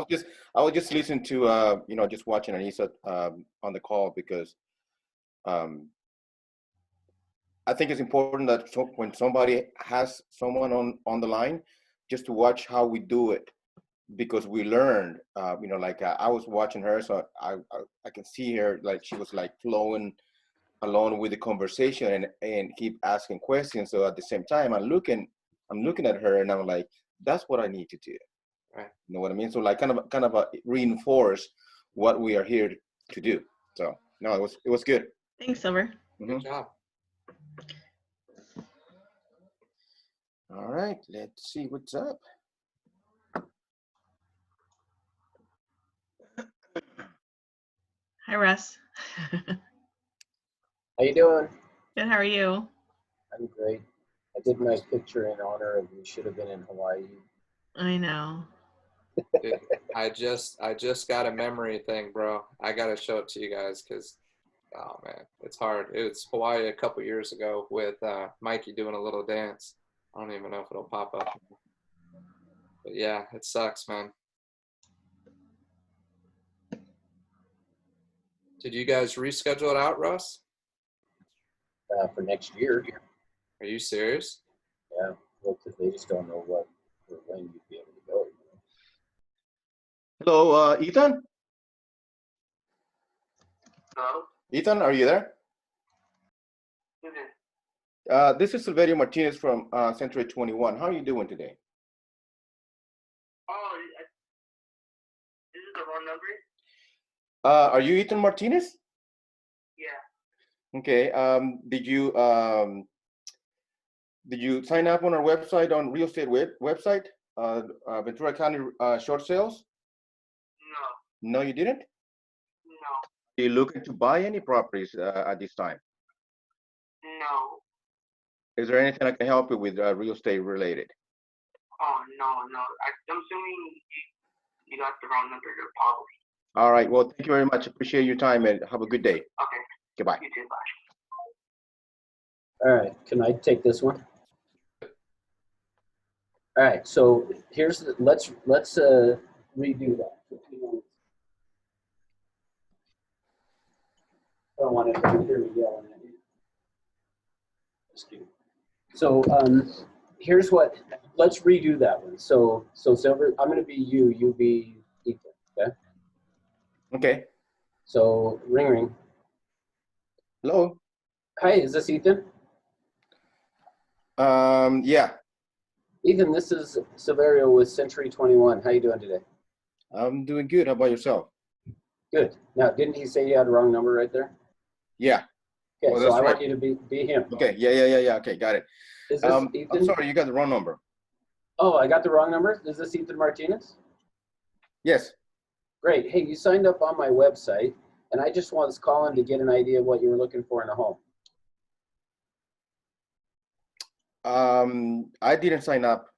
Speaker 3: was just listening to just watching Anissa on the call because I think it's important that when somebody has someone on the line, just to watch how we do it, because we learned. I was watching her, so I can see her, like she was like flowing along with the conversation and keep asking questions. So at the same time, I'm looking at her and I'm like, that's what I need to do.
Speaker 1: Right.
Speaker 3: You know what I mean? So like kind of reinforce what we are here to do. So no, it was good.
Speaker 2: Thanks, Silver.
Speaker 1: Good job.
Speaker 3: All right, let's see what's up.
Speaker 2: Hi, Russ.
Speaker 6: How you doing?
Speaker 2: Good. How are you?
Speaker 6: I'm great. I did my picture in honor of you should have been in Hawaii.
Speaker 2: I know.
Speaker 1: Dude, I just got a memory thing, bro. I gotta show it to you guys because, oh man, it's hard. It's Hawaii a couple years ago with Mikey doing a little dance. I don't even know if it'll pop up. But yeah, it sucks, man. Did you guys reschedule it out, Russ?
Speaker 6: For next year.
Speaker 1: Are you serious?
Speaker 6: Yeah, well, because they just don't know what or when you'd be able to go.
Speaker 3: Hello, Ethan?
Speaker 4: Hello?
Speaker 3: Ethan, are you there? This is Silverio Martinez from Century 21. How are you doing today?
Speaker 4: Oh, this is the wrong number?
Speaker 3: Are you Ethan Martinez?
Speaker 4: Yeah.
Speaker 3: Okay. Did you sign up on our website, on real estate website, Ventura County short sales?
Speaker 4: No.
Speaker 3: No, you didn't?
Speaker 4: No.
Speaker 3: Are you looking to buy any properties at this time?
Speaker 4: No.
Speaker 3: Is there anything I can help you with real estate related?
Speaker 4: Oh, no. I'm assuming you got the wrong number, probably.
Speaker 3: All right. Well, thank you very much. Appreciate your time and have a good day.
Speaker 4: Okay.
Speaker 3: Goodbye.
Speaker 4: You too. Bye.
Speaker 6: All right, can I take this one? All right, so here's the, let's redo that. I don't want everyone to hear me yelling at you. Just kidding. So here's what, let's redo that one. So Silver, I'm gonna be you be Ethan, okay?
Speaker 3: Okay.
Speaker 6: So ring ring.
Speaker 3: Hello.
Speaker 6: Hi, is this Ethan?
Speaker 3: Yeah,
Speaker 6: Ethan, this is Silverio with Century 21. How you doing today?
Speaker 3: I'm doing good. How about yourself?
Speaker 6: Good. Now, didn't he say you had the wrong number right there?
Speaker 3: Yeah.
Speaker 6: Okay,
Speaker 3: Oh,
Speaker 6: so
Speaker 3: that's
Speaker 6: I
Speaker 3: right.
Speaker 6: want you to be him.
Speaker 3: Okay. Yeah. Okay, got it.
Speaker 6: Is this Ethan?
Speaker 3: I'm sorry, you got the wrong number.
Speaker 6: Oh, I got the wrong number? Is this Ethan Martinez?
Speaker 3: Yes.
Speaker 6: Great. Hey, you signed up on my website, and I just was calling to get an idea of what you were looking for in a home.
Speaker 3: I didn't sign up.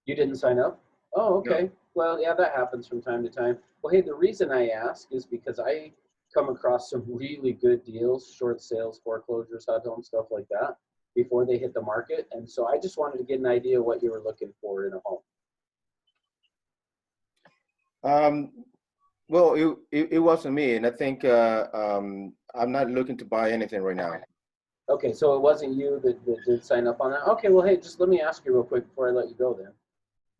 Speaker 6: You didn't sign up? Oh, okay.
Speaker 3: No.
Speaker 6: Well, yeah, that happens from time to time. Well, hey, the reason I ask is because I come across some really good deals, short sales, foreclosures, HUD home, stuff like that, before they hit the market. And so I just wanted to get an idea of what you were looking for in a home.
Speaker 3: Well, it wasn't me, and I think I'm not looking to buy anything right now.
Speaker 6: Okay, so it wasn't you that did sign up on that? Okay, well, hey, just let me ask you real quick before I let you go then.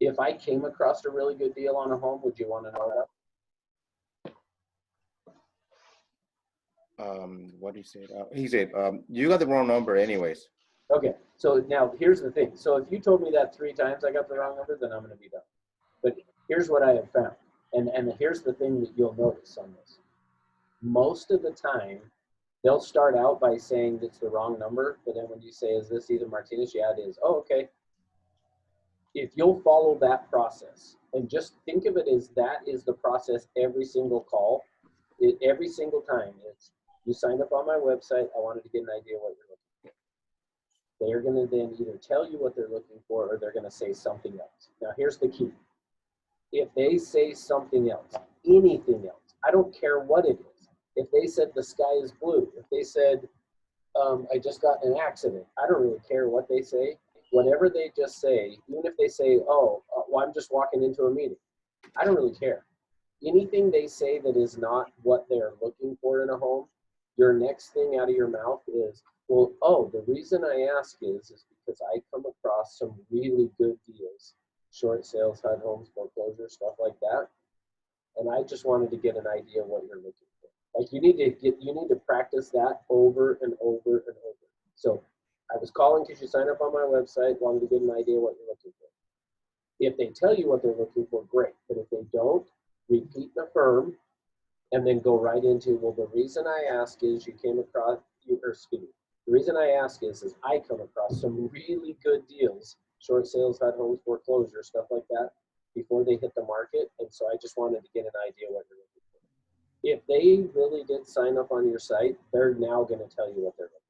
Speaker 6: If I came across a really good deal on a home, would you want to know that?
Speaker 3: What he said? He said, you got the wrong number anyways.
Speaker 6: Okay, so now here's the thing. So if you told me that 3 times I got the wrong number, then I'm going to be done. But here's what I have found. And here's the thing that you'll notice on this. Most of the time, they'll start out by saying it's the wrong number, but then when you say, is this Ethan Martinez? Yeah, it is. Oh, okay. If you'll follow that process and just think of it as that is the process every single call, every single time, it's you signed up on my website, I wanted to get an idea what you're looking for. They're going to then either tell you what they're looking for or they're going to say something else. Now, here's the key. If they say something else, anything else, I don't care what it is. If they said the sky is blue, if they said I just got in an accident, I don't really care what they say. Whatever they just say, even if they say, oh, well, I'm just walking into a meeting, I don't really care. Anything they say that is not what they're looking for in a home, your next thing out of your mouth is, well, oh, the reason I ask is because I come across some really good deals, short sales, HUD homes, foreclosure, stuff like that. And I just wanted to get an idea of what you're looking for. Like you need to practice that over and over and over. So I was calling because you signed up on my website, wanted to get an idea what you're looking for. If they tell you what they're looking for, great. But if they don't, repeat and affirm, and then go right into, well, the reason I ask is you came across, the reason I ask is I come across some really good deals, short sales, HUD homes, foreclosure, stuff like that, before they hit the market. And so I just wanted to get an idea what you're looking for. If they really did sign up on your site, they're now going to tell you what they're looking for.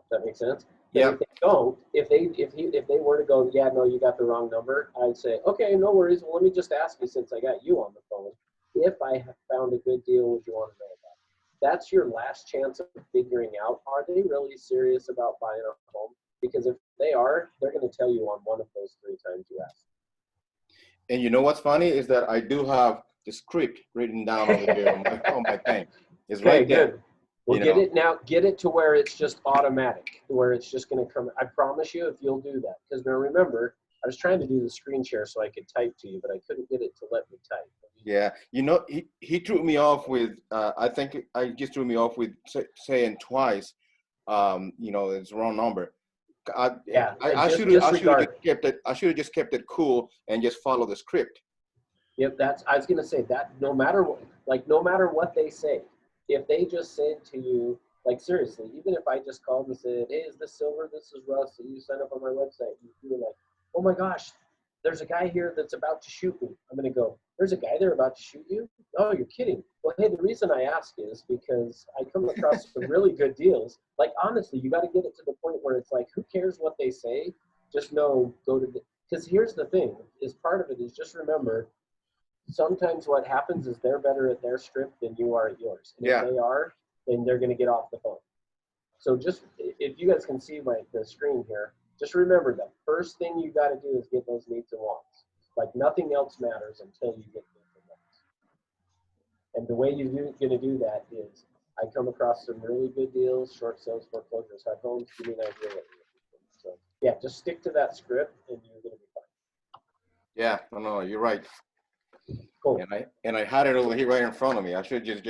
Speaker 6: Does that make sense?
Speaker 3: Yeah.
Speaker 6: If they don't, if they were to go, yeah, no, you got the wrong number, I'd say, okay, no worries. Well, let me just ask you since I got you on the phone. If I have found a good deal, would you want to know about it? That's your last chance of figuring out, are they really serious about buying a home? Because if they are, they're going to tell you on one of those 3 times you ask.
Speaker 3: And you know what's funny is that I do have the script written down over here on my thing. It's right there.
Speaker 6: Good. Well, get it to where it's just automatic, where it's just going to come. I promise you, if you'll do that, because now remember, I was trying to do the screen share so I could type to you, but I couldn't get it to let me type.
Speaker 3: Yeah, you know, he threw me off with. I think I just threw me off with saying twice. You know, it's the wrong number. I should have just kept it cool and just follow the script.
Speaker 6: Yep, I was gonna say that no matter what they say, if they just said to you, like seriously, even if I just called and said, hey, is this Silver? This is Russ. You signed up on my website. You were like, oh my gosh, there's a guy here that's about to shoot me. I'm gonna go, there's a guy there about to shoot you? Oh, you're kidding. Well, hey, the reason I ask is because I come across some really good deals. Like honestly, you got to get it to the point where it's like, who cares what they say? Just know, because here's the thing, is part of it is just remember, sometimes what happens is they're better at their script than you are at yours. And if they are, then they're going to get off the phone. So just, if you guys can see the screen here, Just remember the first thing you got to do is get those needs and wants. Like nothing else matters until you get needs and wants. And the way you're going to do that is I come across some really good deals, short sales, foreclosures, HUD homes. Give me an idea what you're looking for. So yeah, just stick to that script and you're going to be fine.
Speaker 3: Yeah, no, you're right.
Speaker 6: Cool.
Speaker 3: And I had it over here right in front of me. I should just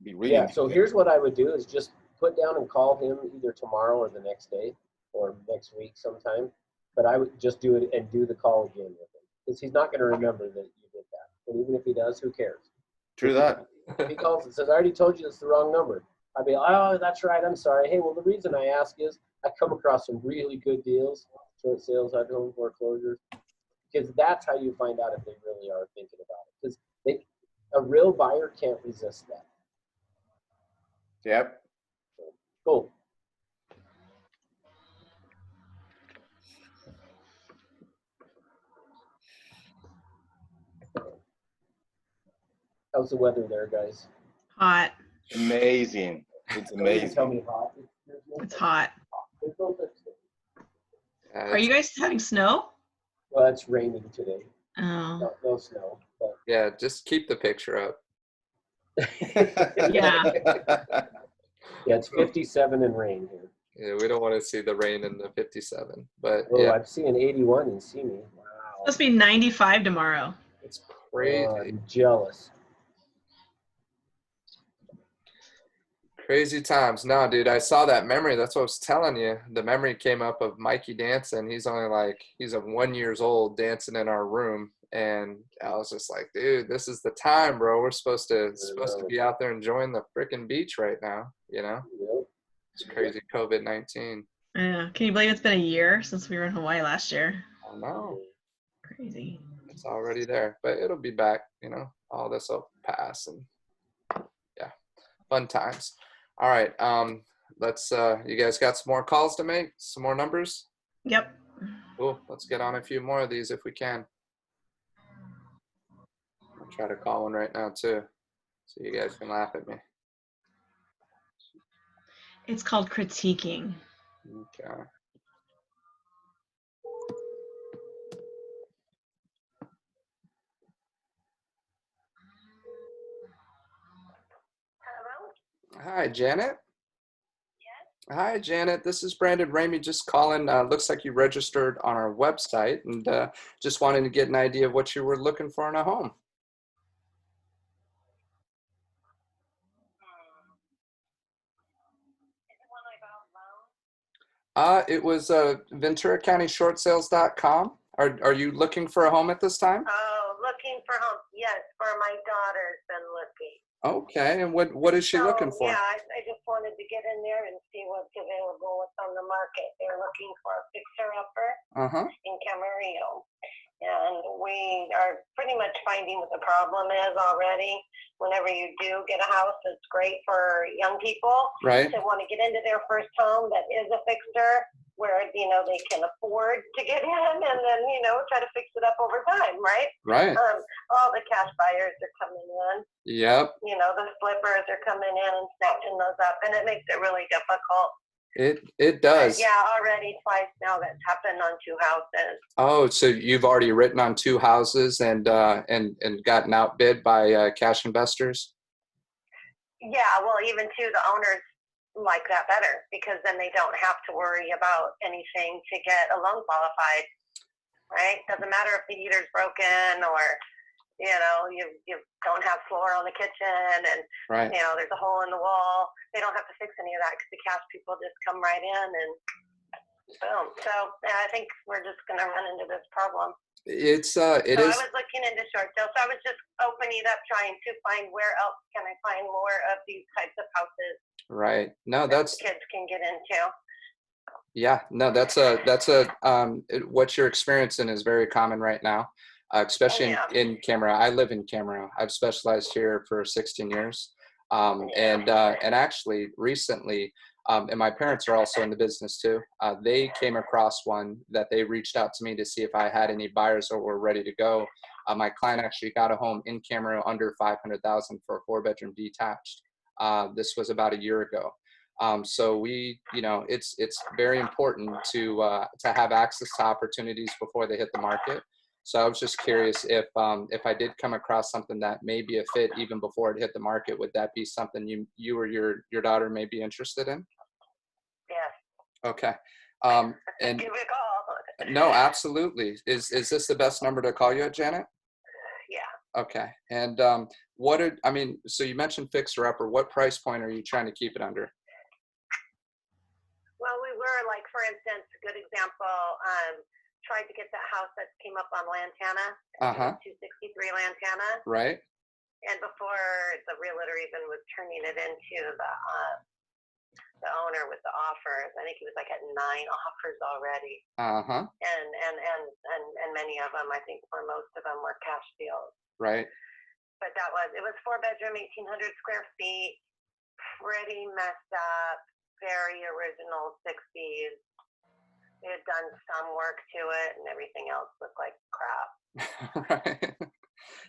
Speaker 3: be reading.
Speaker 6: Yeah, so here's what I would do is just put down and call him either tomorrow or the next day or next week sometime. But I would just do it and do the call again with him because he's not going to remember that you did that. And even if he does, who cares?
Speaker 3: True that.
Speaker 6: If he calls and says, I already told you it's the wrong number, I'd be like, oh, that's right, I'm sorry. Hey, well, the reason I ask is I come across some really good deals, short sales, HUD home foreclosures, because that's how you find out if they really are thinking about it. Because a real buyer can't resist that.
Speaker 3: Yep.
Speaker 6: Cool. How's the weather there, guys?
Speaker 2: Hot.
Speaker 3: Amazing. It's amazing.
Speaker 6: Tell me hot.
Speaker 2: It's hot.
Speaker 6: There's no such thing.
Speaker 2: Are you guys having snow?
Speaker 6: Well, it's raining today.
Speaker 2: Oh.
Speaker 6: No snow. But.
Speaker 1: Yeah, just keep the picture up.
Speaker 2: Yeah.
Speaker 6: Yeah, it's 57 and rain here.
Speaker 1: Yeah, we don't want to see the rain in the 57, but
Speaker 6: Oh,
Speaker 1: yeah.
Speaker 6: I'm seeing 81 in Simi. Wow.
Speaker 2: Supposed to be 95 tomorrow.
Speaker 1: It's crazy.
Speaker 6: I'm jealous.
Speaker 1: Crazy times. No, dude, I saw that memory. That's what I was telling you. The memory came up of Mikey dancing. He's only he's 1 year old dancing in our room. And I was just like, dude, this is the time, bro. We're supposed to be out there enjoying the freaking beach right now, you know?
Speaker 6: Yep.
Speaker 1: It's crazy COVID-19.
Speaker 2: Yeah. Can you believe it's been a year since we were in Hawaii last year?
Speaker 1: I know.
Speaker 2: Crazy.
Speaker 1: It's already there, but it'll be back, you know? All this will pass and yeah, fun times. All right. Let's, you guys got some more calls to make? Some more numbers?
Speaker 2: Yep.
Speaker 1: Cool. Let's get on a few more of these if we can. I'll try to call one right now too, so you guys can laugh at me.
Speaker 2: It's called critiquing.
Speaker 1: Okay. Hi, Janet. Yes. Hi, Janet. This is Brandon Ramey just calling. Looks like you registered on our website and just wanted to get an idea of what you were looking for in a home. It was VenturaCountyShortSales.com. Are you looking for a home at this time?
Speaker 7: Oh, looking for home. Yes, for my daughter's been looking.
Speaker 1: Okay, and what is she looking for?
Speaker 7: Yeah, I just wanted to get in there and see what's available, what's on the market. They're looking for a fixer-upper in Camarillo. And we are pretty much finding what the problem is already. Whenever you do get a house that's great for young people,
Speaker 1: right?
Speaker 7: They want to get into their first home that is a fixer, where they can afford to get in, and then try to fix it up over time, right?
Speaker 1: Right.
Speaker 7: All the cash buyers are coming in.
Speaker 1: Yep.
Speaker 7: The flippers are coming in and snatching those up, and it makes it really difficult.
Speaker 1: It does.
Speaker 7: Yeah, already twice now that's happened on 2 houses.
Speaker 1: Oh, so you've already written on 2 houses and gotten outbid by cash investors?
Speaker 7: Yeah, well, even too, the owners like that better because then they don't have to worry about anything to get a loan qualified, right? Doesn't matter if the heater's broken or you don't have floor on the kitchen and
Speaker 1: right.
Speaker 7: There's a hole in the wall. They don't have to fix any of that because the cash people just come right in and boom. So I think we're just going to run into this problem.
Speaker 1: It is.
Speaker 7: I was looking into short sales. So I was just opening it up, trying to find where else can I find more of these types of houses.
Speaker 1: Right. No, that's
Speaker 7: kids can get into.
Speaker 1: Yeah. No, that's what you're experiencing is very common right now, especially in Camarillo. I live in Camarillo. I've specialized here for 16 years, and actually recently. And my parents are also in the business too. They came across one that they reached out to me to see if I had any buyers that were ready to go. My client actually got a home in Camarillo under $500,000 for a 4-bedroom detached. This was about a year ago. So we, it's very important to have access to opportunities before they hit the market. So I was just curious if I did come across something that may be a fit even before it hit the market, would that be something you or your daughter may be interested in?
Speaker 7: Yes.
Speaker 1: Okay. And
Speaker 7: Give it a call.
Speaker 1: no, absolutely. Is this the best number to call you at, Janet?
Speaker 7: Yeah.
Speaker 1: Okay. And so you mentioned fixer upper. What price point are you trying to keep it under?
Speaker 7: Well, we were like, for instance, a good example, tried to get that house that came up on Lantana, 263 Lantana.
Speaker 1: Right.
Speaker 7: And before the realtor even was turning it into the owner with the offers, I think he was like at 9 offers already. And many of them, I think for most of them, were cash deals.
Speaker 1: Right.
Speaker 7: But it was 4-bedroom, 1,800 square feet, pretty messed up, very original 60s. They had done some work to it, and everything else looked like crap.
Speaker 1: Right.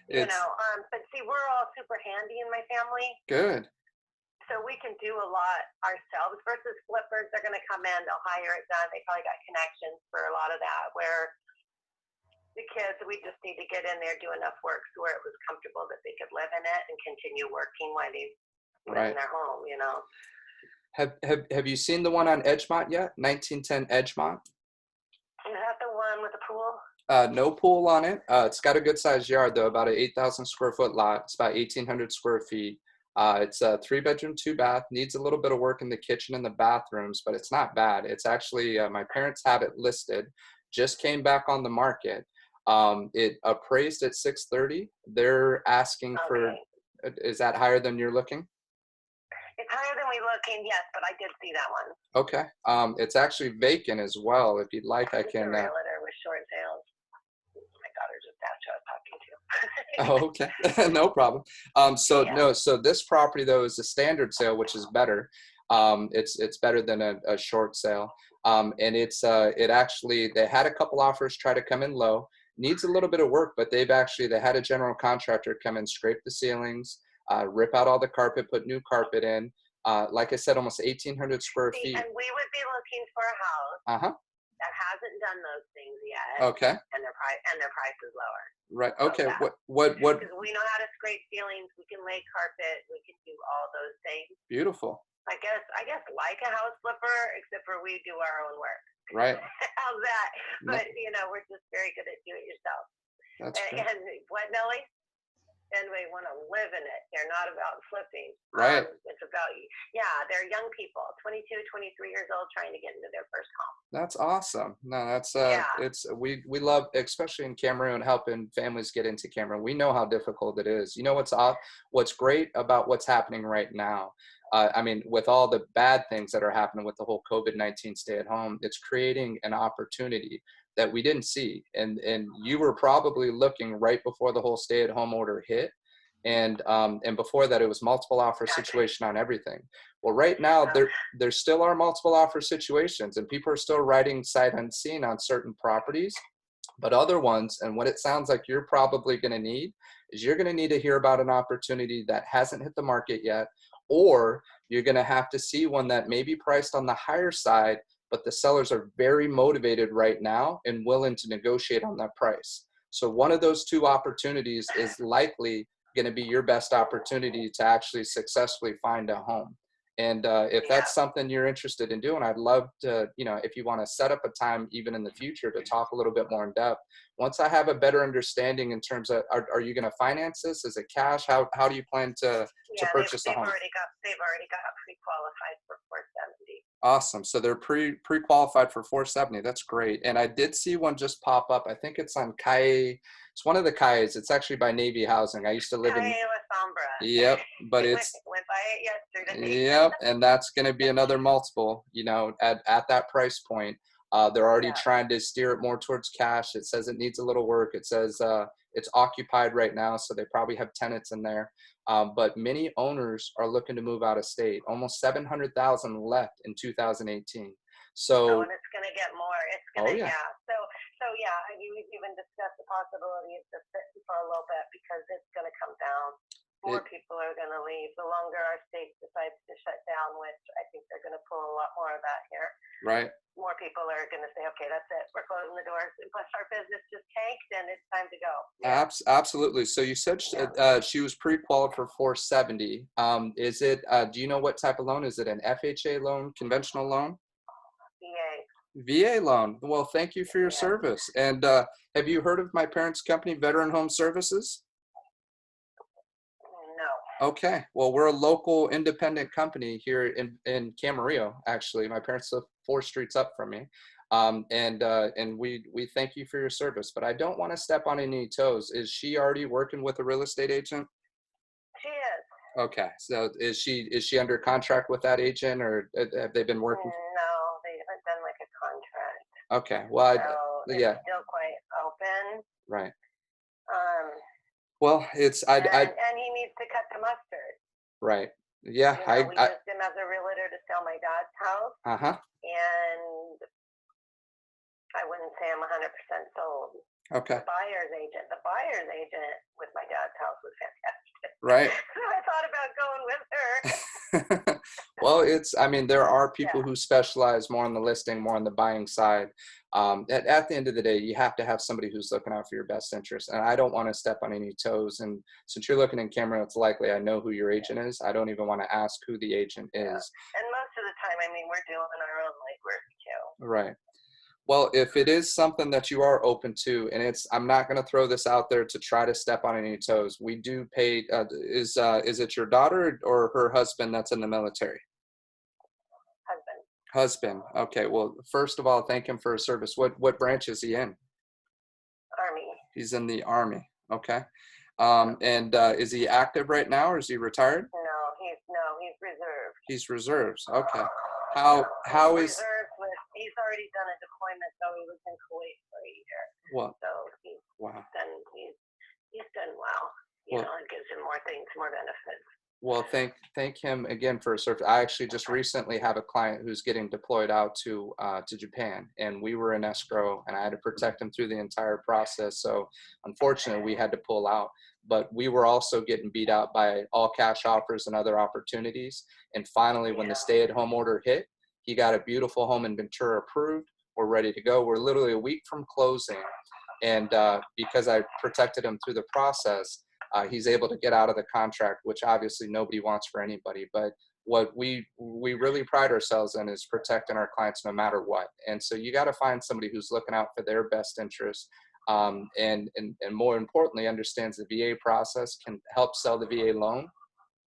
Speaker 7: But see, we're all super handy in my family.
Speaker 1: Good.
Speaker 7: So we can do a lot ourselves versus flippers. They're going to come in, they'll hire it done. They probably got connections for a lot of that, where the kids, we just need to get in there, do enough work so where it was comfortable that they could live in it and continue working while they live in their home,
Speaker 1: Have you seen the one on Edgemont yet? 1910 Edgemont?
Speaker 7: Is that the one with the pool?
Speaker 1: No pool on it. It's got a good sized yard though, about an 8,000 square foot lot. It's about 1,800 square feet. It's a 3-bedroom, 2-bath. Needs a little bit of work in the kitchen and the bathrooms, but it's not bad. It's actually my parents have it listed. Just came back on the market. It appraised at 630. They're asking for. Is that higher than you're looking?
Speaker 7: It's higher than we looking, yes, but I did see that one.
Speaker 1: Okay. It's actually vacant as well. If you'd like, I can.
Speaker 7: The realtor with short sales. My daughter just asked who I was talking to.
Speaker 1: Oh, okay. No problem. So this property though is a standard sale, which is better. It's better than a short sale. And it actually, they had a couple offers try to come in low. Needs a little bit of work, but they had a general contractor come in, scrape the ceilings, rip out all the carpet, put new carpet in. Like I said, almost 1,800 square feet.
Speaker 7: And we would be looking for a house that hasn't done those things yet.
Speaker 1: Okay.
Speaker 7: And their price is lower.
Speaker 1: Right. Okay.
Speaker 7: So
Speaker 1: What?
Speaker 7: Because we know how to scrape ceilings, we can lay carpet, we can do all those things.
Speaker 1: Beautiful.
Speaker 7: I guess like a house flipper, except for we do our own work.
Speaker 1: Right.
Speaker 7: How's that? But we're just very good at do it yourself.
Speaker 1: That's great.
Speaker 7: And what, Nellie? And they want to live in it. They're not about flipping.
Speaker 1: Right.
Speaker 7: It's about, they're young people, 22, 23 years old, trying to get into their first home.
Speaker 1: That's awesome. No, that's we love, especially in Cameroon, helping families get into Cameroon. We know how difficult it is. You know what's great about what's happening right now? With all the bad things that are happening with the whole COVID-19 stay at home, it's creating an opportunity that we didn't see. And you were probably looking right before the whole stay at home order hit. And before that, it was multiple offer situation on everything. Well, right now, there still are multiple offer situations, and people are still writing sight unseen on certain properties. But other ones, and what it sounds like you're probably going to need, is you're going to need to hear about an opportunity that hasn't hit the market yet, or you're going to have to see one that may be priced on the higher side, but the sellers are very motivated right now and willing to negotiate on that price. So one of those two opportunities is likely going to be your best opportunity to actually successfully find a home. And if that's something you're interested in doing, I'd love to, if you want to set up a time even in the future to talk a little bit more in depth. Once I have a better understanding in terms of, are you going to finance this? Is it cash? How do you plan to purchase the home?
Speaker 7: They've already got pre-qualified for 470.
Speaker 1: Awesome. So they're pre-qualified for 470. That's great. And I did see one just pop up. I think it's on Kai. It's one of the Kais. It's actually by Navy Housing. I used to live in. Yep, but it's.
Speaker 7: Went by it yesterday.
Speaker 1: Yep, and that's going to be another multiple. At that price point, they're already trying to steer it more towards cash. It says it needs a little work. It says it's occupied right now, so they probably have tenants in there. But many owners are looking to move out of state. Almost 700,000 left in 2018. So.
Speaker 7: And it's going to get more. It's going to, So we've even discussed the possibility of just sitting for a little bit because it's going to come down more people are going to leave. The longer our state decides to shut down, which I think they're going to pull a lot more of that here.
Speaker 1: Right.
Speaker 7: More people are going to say, okay, that's it. We're closing the doors. Plus our business just tanked and it's time to go.
Speaker 1: Yeah. Absolutely. So you said she was pre-qualified for 470. Is it, do you know what type of loan? Is it an FHA loan, conventional loan? VA loan. Well, thank you for your service. And have you heard of my parents' company, Veteran Home Services?
Speaker 7: No.
Speaker 1: Okay. Well, we're a local independent company here in Camarillo, actually. My parents live 4 streets up from me. And we thank you for your service, but I don't want to step on any toes. Is she already working with a real estate agent?
Speaker 7: She is.
Speaker 1: Okay. So is she under contract with that agent, or have they been working?
Speaker 7: No, they haven't done like a contract.
Speaker 1: Okay. Well,
Speaker 7: so
Speaker 1: yeah.
Speaker 7: It's still quite open.
Speaker 1: Right. Well, it's and
Speaker 7: he needs to cut the mustard.
Speaker 1: Right. Yeah.
Speaker 7: We used him as a realtor to sell my dad's house. And I wouldn't say I'm 100% sold.
Speaker 1: Okay.
Speaker 7: The buyer's agent with my dad's house was fantastic.
Speaker 1: Right.
Speaker 7: So I thought about going with her.
Speaker 1: Well, I mean, there are people who specialize more on the listing, more on the buying side. At the end of the day, you have to have somebody who's looking out for your best interest. And I don't want to step on any toes. And since you're looking in camera, it's likely I know who your agent is. I don't even want to ask who the agent is.
Speaker 7: And most of the time, I mean, we're doing our own legwork too.
Speaker 1: Right. Well, if it is something that you are open to, and I'm not going to throw this out there to try to step on any toes. We do pay. Is it your daughter or her husband that's in the military? Husband. Okay. Well, first of all, thank him for his service. What branch is he in?
Speaker 7: Army.
Speaker 1: He's in the Army. Okay. And is he active right now, or is he retired?
Speaker 7: No, he's reserved.
Speaker 1: He's reserves. Okay. How is?
Speaker 7: He's already done a deployment, so he was in Kuwait for a year.
Speaker 1: Well.
Speaker 7: So he's done well. You know, it gives him more things, more benefits.
Speaker 1: Well, thank him again for his service. I actually just recently have a client who's getting deployed out to Japan, and we were in escrow, and I had to protect him through the entire process. So unfortunately, we had to pull out. But we were also getting beat out by all cash offers and other opportunities. And finally, when the stay-at-home order hit, he got a beautiful home in Ventura approved. We're ready to go. We're literally a week from closing, and because I protected him through the process, he's able to get out of the contract, which obviously nobody wants for anybody. But what we really pride ourselves in is protecting our clients no matter what. And so you got to find somebody who's looking out for their best interest, and more importantly, understands the VA process, can help sell the VA loan.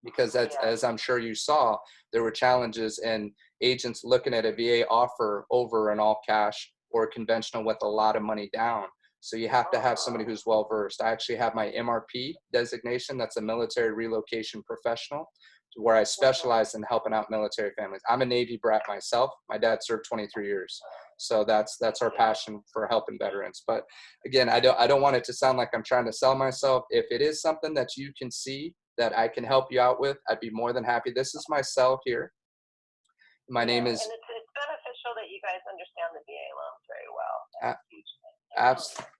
Speaker 1: Because as I'm sure you saw, there were challenges in agents looking at a VA offer over an all cash or conventional with a lot of money down. So you have to have somebody who's well versed. I actually have my MRP designation. That's a military relocation professional, where I specialize in helping out military families. I'm a Navy brat myself. My dad served 23 years. So that's our passion for helping veterans. But again, I don't want it to sound like I'm trying to sell myself. If it is something that you can see that I can help you out with, I'd be more than happy. This is my cell here. My name is.
Speaker 7: And it's beneficial that you guys understand the VA loans very well. That's huge.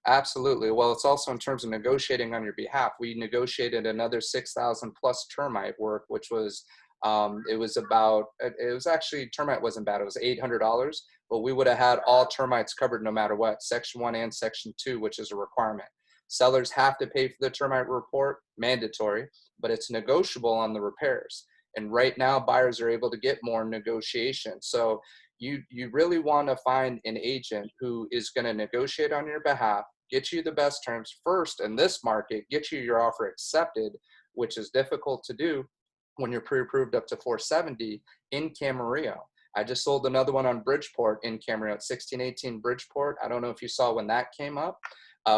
Speaker 1: Absolutely. Well, it's also in terms of negotiating on your behalf. We negotiated another 6,000 plus termite work, which was actually termite wasn't bad. It was $800, but we would have had all termites covered no matter what, Section 1 and Section 2, which is a requirement. Sellers have to pay for the termite report, mandatory, but it's negotiable on the repairs. And right now, buyers are able to get more negotiation. So you really want to find an agent who is going to negotiate on your behalf, get you the best terms first in this market, get you your offer accepted, which is difficult to do when you're pre-approved up to 470 in Camarillo. I just sold another one on Bridgeport in Camarillo at 1618 Bridgeport. I don't know if you saw when that came up.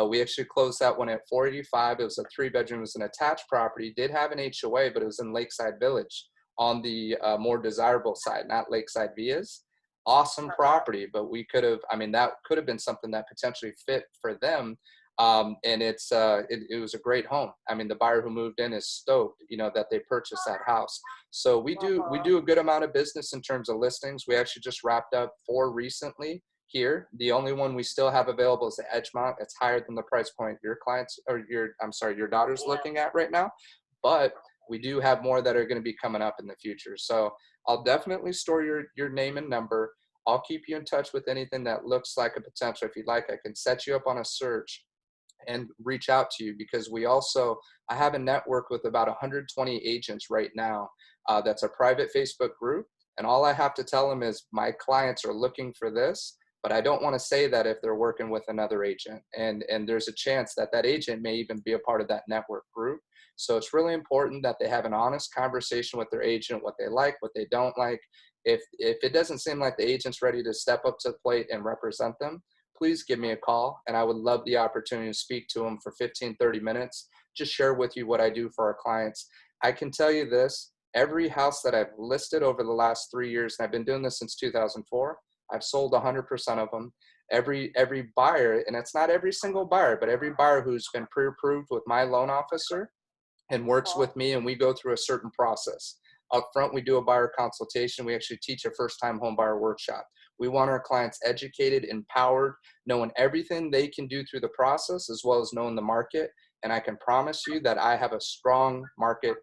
Speaker 1: We actually closed that one at 485. It was a 3-bedroom, it was an attached property, did have an HOA, but it was in Lakeside Village on the more desirable side, not Lakeside Villas. Awesome property, but we could have, that could have been something that potentially fit for them. And it was a great home. The buyer who moved in is stoked, that they purchased that house. So we do a good amount of business in terms of listings. We actually just wrapped up 4 recently here. The only one we still have available is the Edgemont. It's higher than the price point your daughter's looking at right now. But we do have more that are going to be coming up in the future. So I'll definitely store your name and number. I'll keep you in touch with anything that looks like a potential. If you'd like, I can set you up on a search and reach out to you, because I have a network with about 120 agents right now. That's a private Facebook group. And all I have to tell them is my clients are looking for this, but I don't want to say that if they're working with another agent. And there's a chance that that agent may even be a part of that network group. So it's really important that they have an honest conversation with their agent, what they like, what they don't like. If it doesn't seem like the agent's ready to step up to the plate and represent them, please give me a call, and I would love the opportunity to speak to them for 15, 30 minutes, just share with you what I do for our clients. I can tell you this, every house that I've listed over the last 3 years, and I've been doing this since 2004, I've sold 100% of them. Every buyer, and it's not every single buyer, but every buyer who's been pre-approved with my loan officer and works with me, and we go through a certain process. Up front, we do a buyer consultation. We actually teach a first-time home buyer workshop. We want our clients educated, empowered, knowing everything they can do through the process, as well as knowing the market. And I can promise you that I have a strong market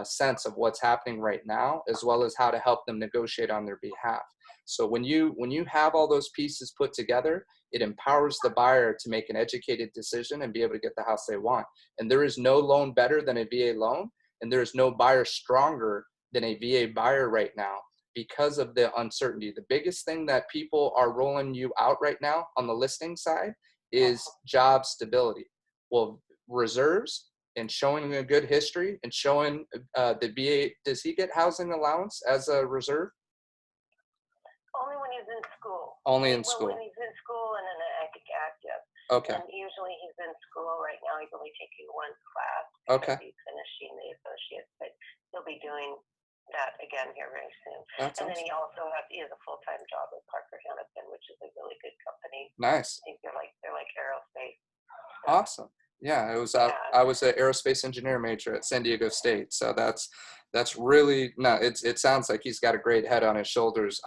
Speaker 1: sense of what's happening right now, as well as how to help them negotiate on their behalf. So when you have all those pieces put together, it empowers the buyer to make an educated decision and be able to get the house they want. And there is no loan better than a VA loan, and there is no buyer stronger than a VA buyer right now, because of the uncertainty. The biggest thing that people are rolling you out right now on the listing side is job stability. Well, reserves and showing a good history and showing the VA, does he get housing allowance as a reserve?
Speaker 7: Only when he's in school.
Speaker 1: Only in school.
Speaker 7: When he's in school and in an active.
Speaker 1: Okay.
Speaker 7: And usually he's in school right now. He's only taking one class.
Speaker 1: Okay.
Speaker 7: He's finishing the associates, but he'll be doing that again here very soon.
Speaker 1: That's
Speaker 7: and
Speaker 1: awesome.
Speaker 7: then he has a full-time job with Parker Hannifin, which is a really good company.
Speaker 1: Nice.
Speaker 7: I think they're like aerospace. So,
Speaker 1: awesome. Yeah, it was. I was an aerospace engineer major at San Diego State, so that's really no. It sounds like he's got a great head on his shoulders.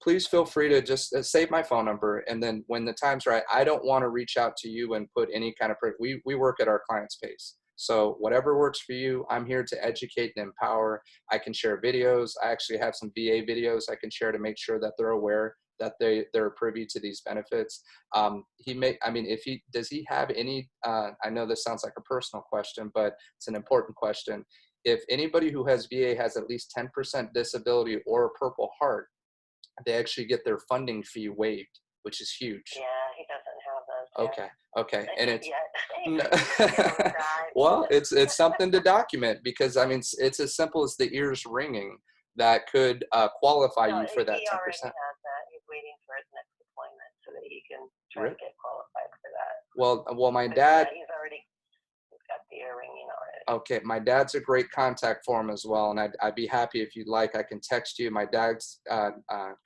Speaker 1: Please feel free to just save my phone number, and then when the time's right, I don't want to reach out to you and put any kind of. We work at our client's pace. So whatever works for you, I'm here to educate and empower. I can share videos. I actually have some VA videos I can share to make sure that they're aware that they're privy to these benefits. Does he have any, I know this sounds like a personal question, but it's an important question. If anybody who has VA has at least 10% disability or a Purple Heart, they actually get their funding fee waived, which is huge.
Speaker 7: Yeah, he doesn't have those.
Speaker 1: Okay. And it's,
Speaker 7: yet.
Speaker 1: well, it's something to document, because I mean, it's as simple as the ears ringing that could qualify you for that 10%.
Speaker 7: He already has that. He's waiting for his next appointment so that he can try to get qualified for that.
Speaker 1: Well, my dad.
Speaker 7: Yeah, he's got the ear ringing already.
Speaker 1: Okay, my dad's a great contact for him as well, and I'd be happy if you'd like. I can text you my dad's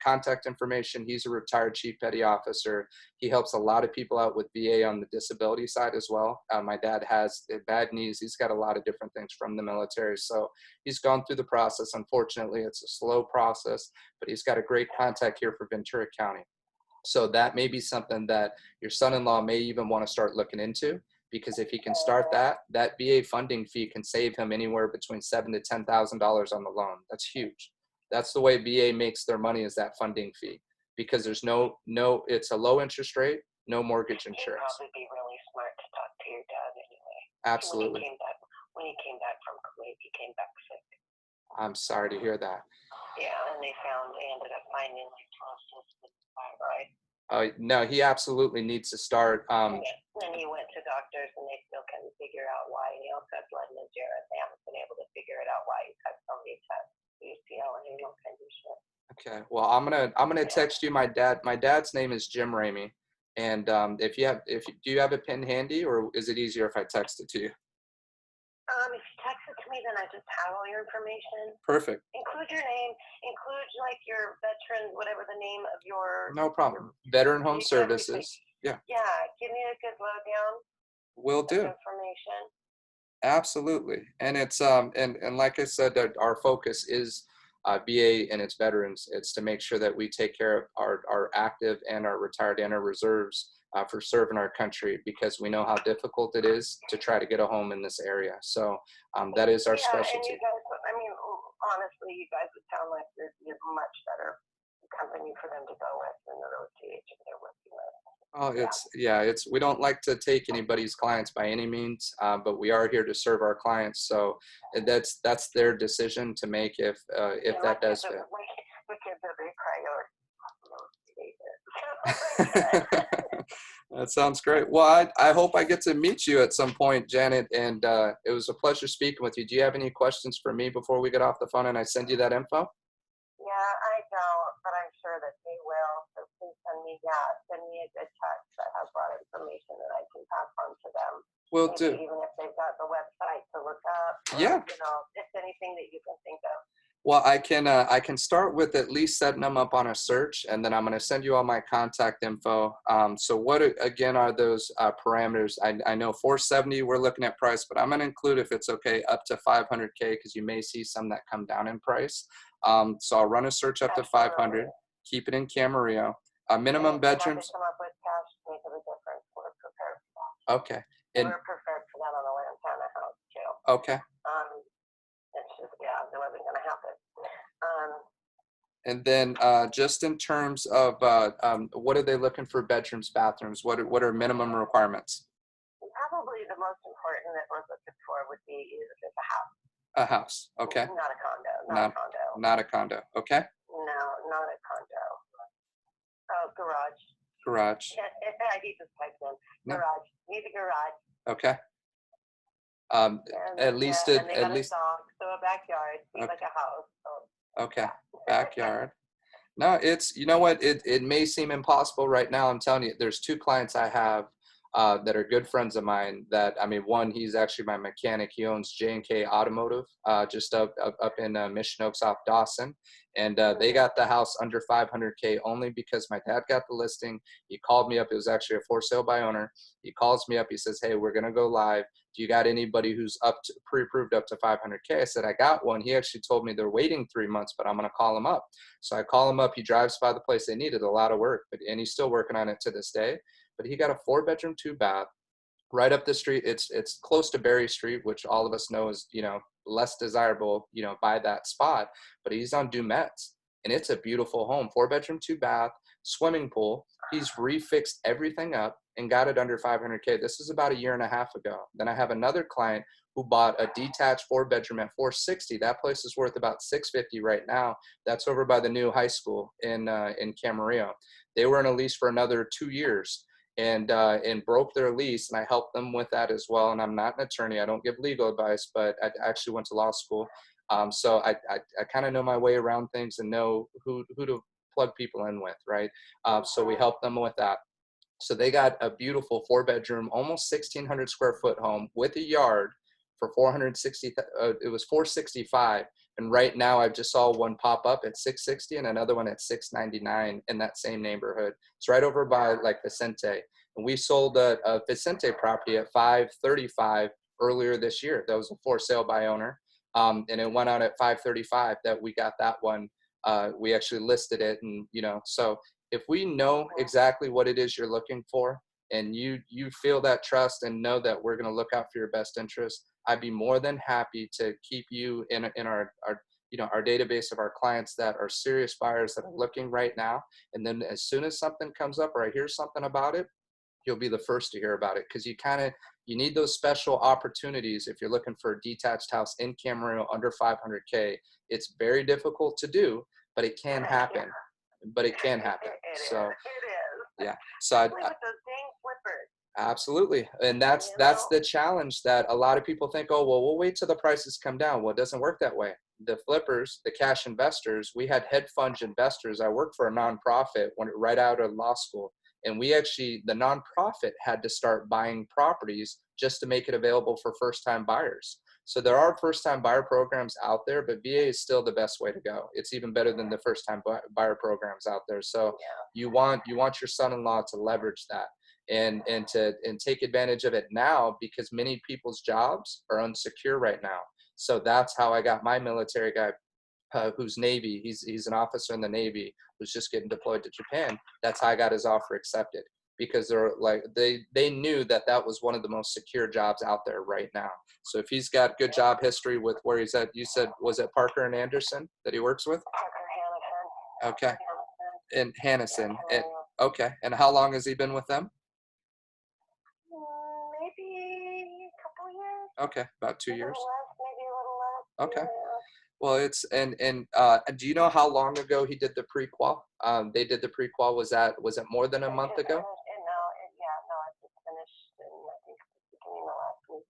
Speaker 1: contact information. He's a retired chief petty officer. He helps a lot of people out with VA on the disability side as well. My dad has bad knees. He's got a lot of different things from the military, so he's gone through the process. Unfortunately, it's a slow process, but he's got a great contact here for Ventura County. So that may be something that your son-in-law may even want to start looking into. Because if he can start that VA funding fee can save him anywhere between $7,000 to $10,000 on the loan. That's huge. That's the way VA makes their money, is that funding fee. Because there's no, it's a low interest rate, no mortgage insurance.
Speaker 7: It'd probably be really smart to talk to your dad anyway.
Speaker 1: Absolutely.
Speaker 7: When he came back from Kuwait, he came back sick.
Speaker 1: I'm sorry to hear that.
Speaker 7: Yeah, and they ended up finding like 12 cysts with thyroid.
Speaker 1: No, he absolutely needs to start.
Speaker 7: And he went to doctors, and they still couldn't figure out why. He also had blood in his urine. They haven't been able to figure it out why he's had so many tests, UCL, and all kinds of shit.
Speaker 1: Okay, well, I'm gonna text you my dad. My dad's name is Jim Ramey, and do you have a pen handy, or is it easier if I text it to you?
Speaker 7: If you text it to me, then I just have all your information.
Speaker 1: Perfect.
Speaker 7: Include your name. Include like your veteran, whatever the name of your.
Speaker 1: No problem. Veteran Home Services. Yeah.
Speaker 7: Yeah. Give me a good lowdown.
Speaker 1: Will do.
Speaker 7: Information.
Speaker 1: Absolutely. And it's and like I said, our focus is VA and its veterans. It's to make sure that we take care of our active and our retired and our reserves for serving our country, because we know how difficult it is to try to get a home in this area. So that is our specialty.
Speaker 7: And you guys, I mean, honestly, you guys would sound like you're a much better company for them to go with than the real estate agent they're working with.
Speaker 1: Oh, we don't like to take anybody's clients by any means, but we are here to serve our clients. So that's their decision to make if that does fit.
Speaker 7: We give the big priority.
Speaker 1: That sounds great. Well, I hope I get to meet you at some point, Janet, and it was a pleasure speaking with you. Do you have any questions for me before we get off the phone and I send you that info?
Speaker 7: Yeah, I don't, but I'm sure that they will. So please send me a good text that has a lot of information that I can pass on to them.
Speaker 1: Will do.
Speaker 7: Even if they've got the website to look up. Or,
Speaker 1: yeah.
Speaker 7: Just anything that you can think of.
Speaker 1: Well, I can start with at least setting them up on a search, and then I'm going to send you all my contact info. So what, again, are those parameters? I know 470 we're looking at price, but I'm going to include, if it's okay, up to 500K, because you may see some that come down in price. So I'll run a search up to 500, keep it in Camarillo. Minimum bedrooms.
Speaker 7: Come up with cash to make a difference. We're prepared for that.
Speaker 1: Okay.
Speaker 7: And we're prepared for that on the Lantana house too.
Speaker 1: Okay.
Speaker 7: It's just, it wasn't going to happen.
Speaker 1: And then just in terms of what are they looking for, bedrooms, bathrooms? What are minimum requirements?
Speaker 7: Probably the most important that we're looking for would be is a house.
Speaker 1: A house, okay.
Speaker 7: Not a condo. Not a condo.
Speaker 1: Not a condo, okay.
Speaker 7: No, not a condo. Oh, garage.
Speaker 1: Garage.
Speaker 7: I need this type in. Garage. Need a garage.
Speaker 1: Okay. At least
Speaker 7: a dog, so a backyard, like a house. So.
Speaker 1: Okay, backyard. No, it's, you know what, it may seem impossible right now. I'm telling you, there's two clients I have that are good friends of mine that, I mean, one, he's actually my mechanic. He owns J&K Automotive, just up in Mission Oaks off Dawson. And they got the house under 500K only because my dad got the listing. He called me up. It was actually a for sale by owner. He calls me up. He says, hey, we're going to go live. Do you got anybody who's pre-approved up to 500K? I said, I got one. He actually told me they're waiting 3 months, but I'm going to call him up. So I call him up. He drives by the place. They needed a lot of work, and he's still working on it to this day. But he got a 4-bedroom, 2-bath right up the street. It's close to Berry Street, which all of us know is, less desirable, by that spot. But he's on Dumetz, and it's a beautiful home. 4-bedroom, 2-bath, swimming pool. He's refixed everything up and got it under 500K. This is about 1.5 years ago. Then I have another client who bought a detached 4-bedroom at 460. That place is worth about 650 right now. That's over by the new high school in Camarillo. They were in a lease for another 2 years. And broke their lease, and I helped them with that as well. And I'm not an attorney. I don't give legal advice, but I actually went to law school. So I kind of know my way around things and know who to plug people in with, right? So we helped them with that. So they got a beautiful 4-bedroom, almost 1,600 square foot home with a yard for 460. It was 465. And right now I just saw one pop up at 660 and another one at 699 in that same neighborhood. It's right over by like Vicente. And we sold a Vicente property at 535 earlier this year. That was a for sale by owner. And it went out at 535 that we got that one. We actually listed it, and so if we know exactly what it is you're looking for, and you feel that trust and know that we're going to look out for your best interest, I'd be more than happy to keep you in our database of our clients that are serious buyers that are looking right now. And then as soon as something comes up or I hear something about it, you'll be the first to hear about it, because you need those special opportunities if you're looking for a detached house in Camarillo under 500K. It's very difficult to do, but it can happen. So yeah, so absolutely. And that's the challenge, that a lot of people think, oh, well, we'll wait till the prices come down. Well, it doesn't work that way. The flippers, the cash investors, we had hedge fund investors. I worked for a nonprofit right out of law school. And the nonprofit had to start buying properties just to make it available for first-time buyers. So there are first-time buyer programs out there, but VA is still the best way to go. It's even better than the first-time buyer programs out there. So you want your son-in-law to leverage that and take advantage of it now, because many people's jobs are unsecure right now. So that's how I got my military guy, who's Navy. He's an officer in the Navy who's just getting deployed to Japan. That's how I got his offer accepted. because they're like, they knew that that was one of the most secure jobs out there right now. So if he's got good job history with where he's at, you said, was it Parker and Anderson that he works with?
Speaker 7: Parker Hannison.
Speaker 1: Okay. In Hannison.
Speaker 7: Yeah,
Speaker 1: And, okay. And how long has he been with them?
Speaker 7: maybe a couple years.
Speaker 1: Okay. About 2 years.
Speaker 7: Maybe a little less.
Speaker 1: Okay.
Speaker 7: Yeah.
Speaker 1: Well, it's, and do you know how long ago he did the pre-qual? They did the pre-qual. Was it more than a month ago?
Speaker 7: No, it just finished in, I think, the beginning of last week.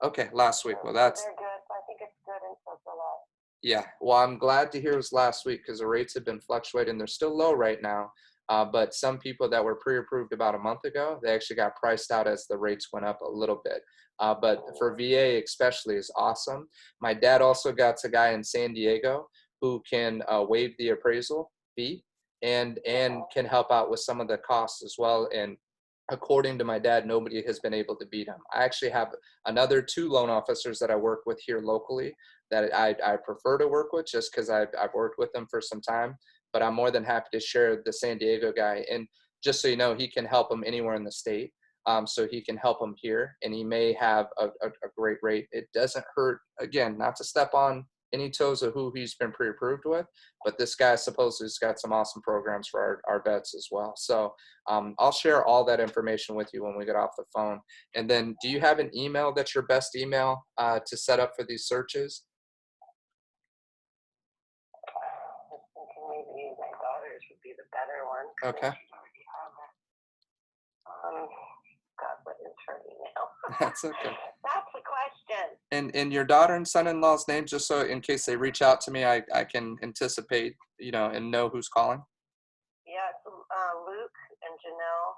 Speaker 1: Okay, last week.
Speaker 7: So
Speaker 1: Well, that's,
Speaker 7: they're good. I think it's good until July.
Speaker 1: yeah. Well, I'm glad to hear it was last week because the rates have been fluctuating. They're still low right now. But some people that were pre-approved about a month ago, they actually got priced out as the rates went up a little bit. But for VA especially is awesome. My dad also got a guy in San Diego who can waive the appraisal fee and can help out with some of the costs as well. And according to my dad, nobody has been able to beat him. I actually have another 2 loan officers that I work with here locally that I prefer to work with just because I've worked with them for some time. But I'm more than happy to share the San Diego guy. And just so you know, he can help them anywhere in the state. So he can help them here, and he may have a great rate. It doesn't hurt, again, not to step on any toes of who he's been pre-approved with, but this guy supposedly has got some awesome programs for our vets as well. So I'll share all that information with you when we get off the phone. And then do you have an email that's your best email to set up for these searches?
Speaker 7: Maybe my daughter's would be the better one.
Speaker 1: Okay.
Speaker 7: God, what is her email?
Speaker 1: That's okay.
Speaker 7: That's the question.
Speaker 1: And your daughter and son-in-law's name, just so in case they reach out to me, I can anticipate, and know who's calling.
Speaker 7: Yeah, it's Luke and Janelle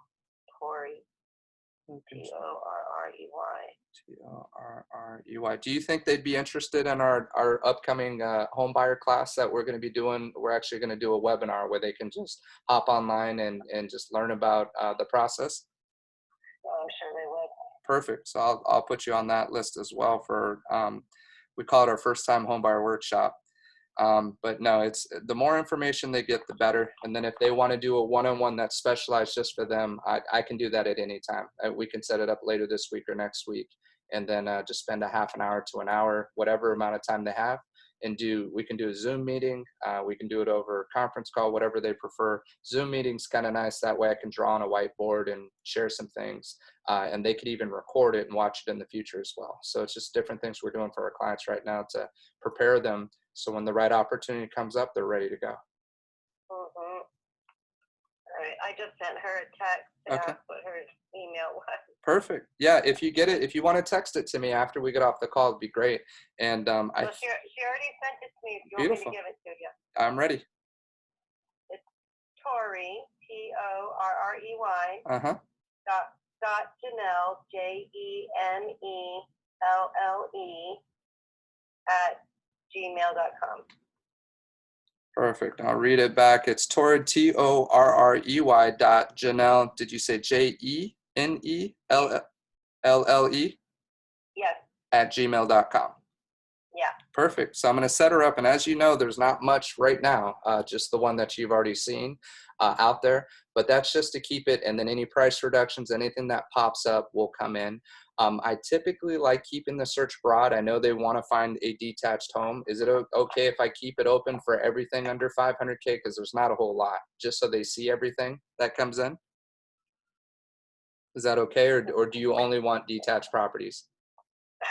Speaker 7: Torrey. Torrey.
Speaker 1: Torrey. Do you think they'd be interested in our upcoming home buyer class that we're going to be doing? We're actually going to do a webinar where they can just hop online and just learn about the process.
Speaker 7: Oh, I'm sure they would.
Speaker 1: Perfect. So I'll put you on that list as well for, we call it our first time home buyer workshop. But no, it's the more information they get, the better. And then if they want to do a one-on-one that's specialized just for them, I can do that at any time. We can set it up later this week or next week, and then just spend a half an hour to an hour, whatever amount of time they have, and we can do a Zoom meeting. We can do it over a conference call, whatever they prefer. Zoom meeting's kind of nice. That way I can draw on a whiteboard and share some things, and they could even record it and watch it in the future as well. So it's just different things we're doing for our clients right now to prepare them. So when the right opportunity comes up, they're ready to go.
Speaker 7: Mm-hmm. All right. I just sent her a text to ask what her email was.
Speaker 1: Perfect. Yeah, if you get it, if you want to text it to me after we get off the call, it'd be great. And
Speaker 7: she already sent it to me. If you
Speaker 1: beautiful.
Speaker 7: want me to give it to you.
Speaker 1: I'm ready.
Speaker 7: It's Torrey, Torrey. Dot Janelle, Janelle @gmail.com.
Speaker 1: Perfect. I'll read it back. It's Torrey, Torrey. Did you say JENELLE?
Speaker 7: Yes.
Speaker 1: @gmail.com.
Speaker 7: Yeah.
Speaker 1: Perfect. So I'm going to set her up. And as you know, there's not much right now, just the one that you've already seen out there. But that's just to keep it. And then any price reductions, anything that pops up will come in. I typically like keeping the search broad. I know they want to find a detached home. Is it okay if I keep it open for everything under 500K? Because there's not a whole lot, just so they see everything that comes in. Is that okay? Or do you only want detached properties?
Speaker 7: I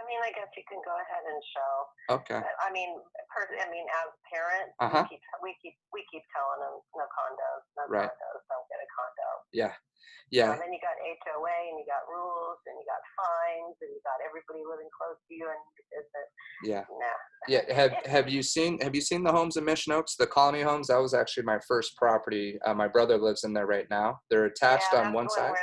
Speaker 7: mean, I guess you can go ahead and show.
Speaker 1: Okay.
Speaker 7: I mean, as parents, we keep telling them no condos, no condos, don't get a condo.
Speaker 1: Yeah. Yeah.
Speaker 7: And then you got HOA, and you got rules, and you got fines, and you got everybody living close to you, and your business.
Speaker 1: Yeah.
Speaker 7: Nah.
Speaker 1: Yeah. Have you seen the homes in Mission Oaks, the colony homes? That was actually my first property. My brother lives in there right now. They're attached on one side.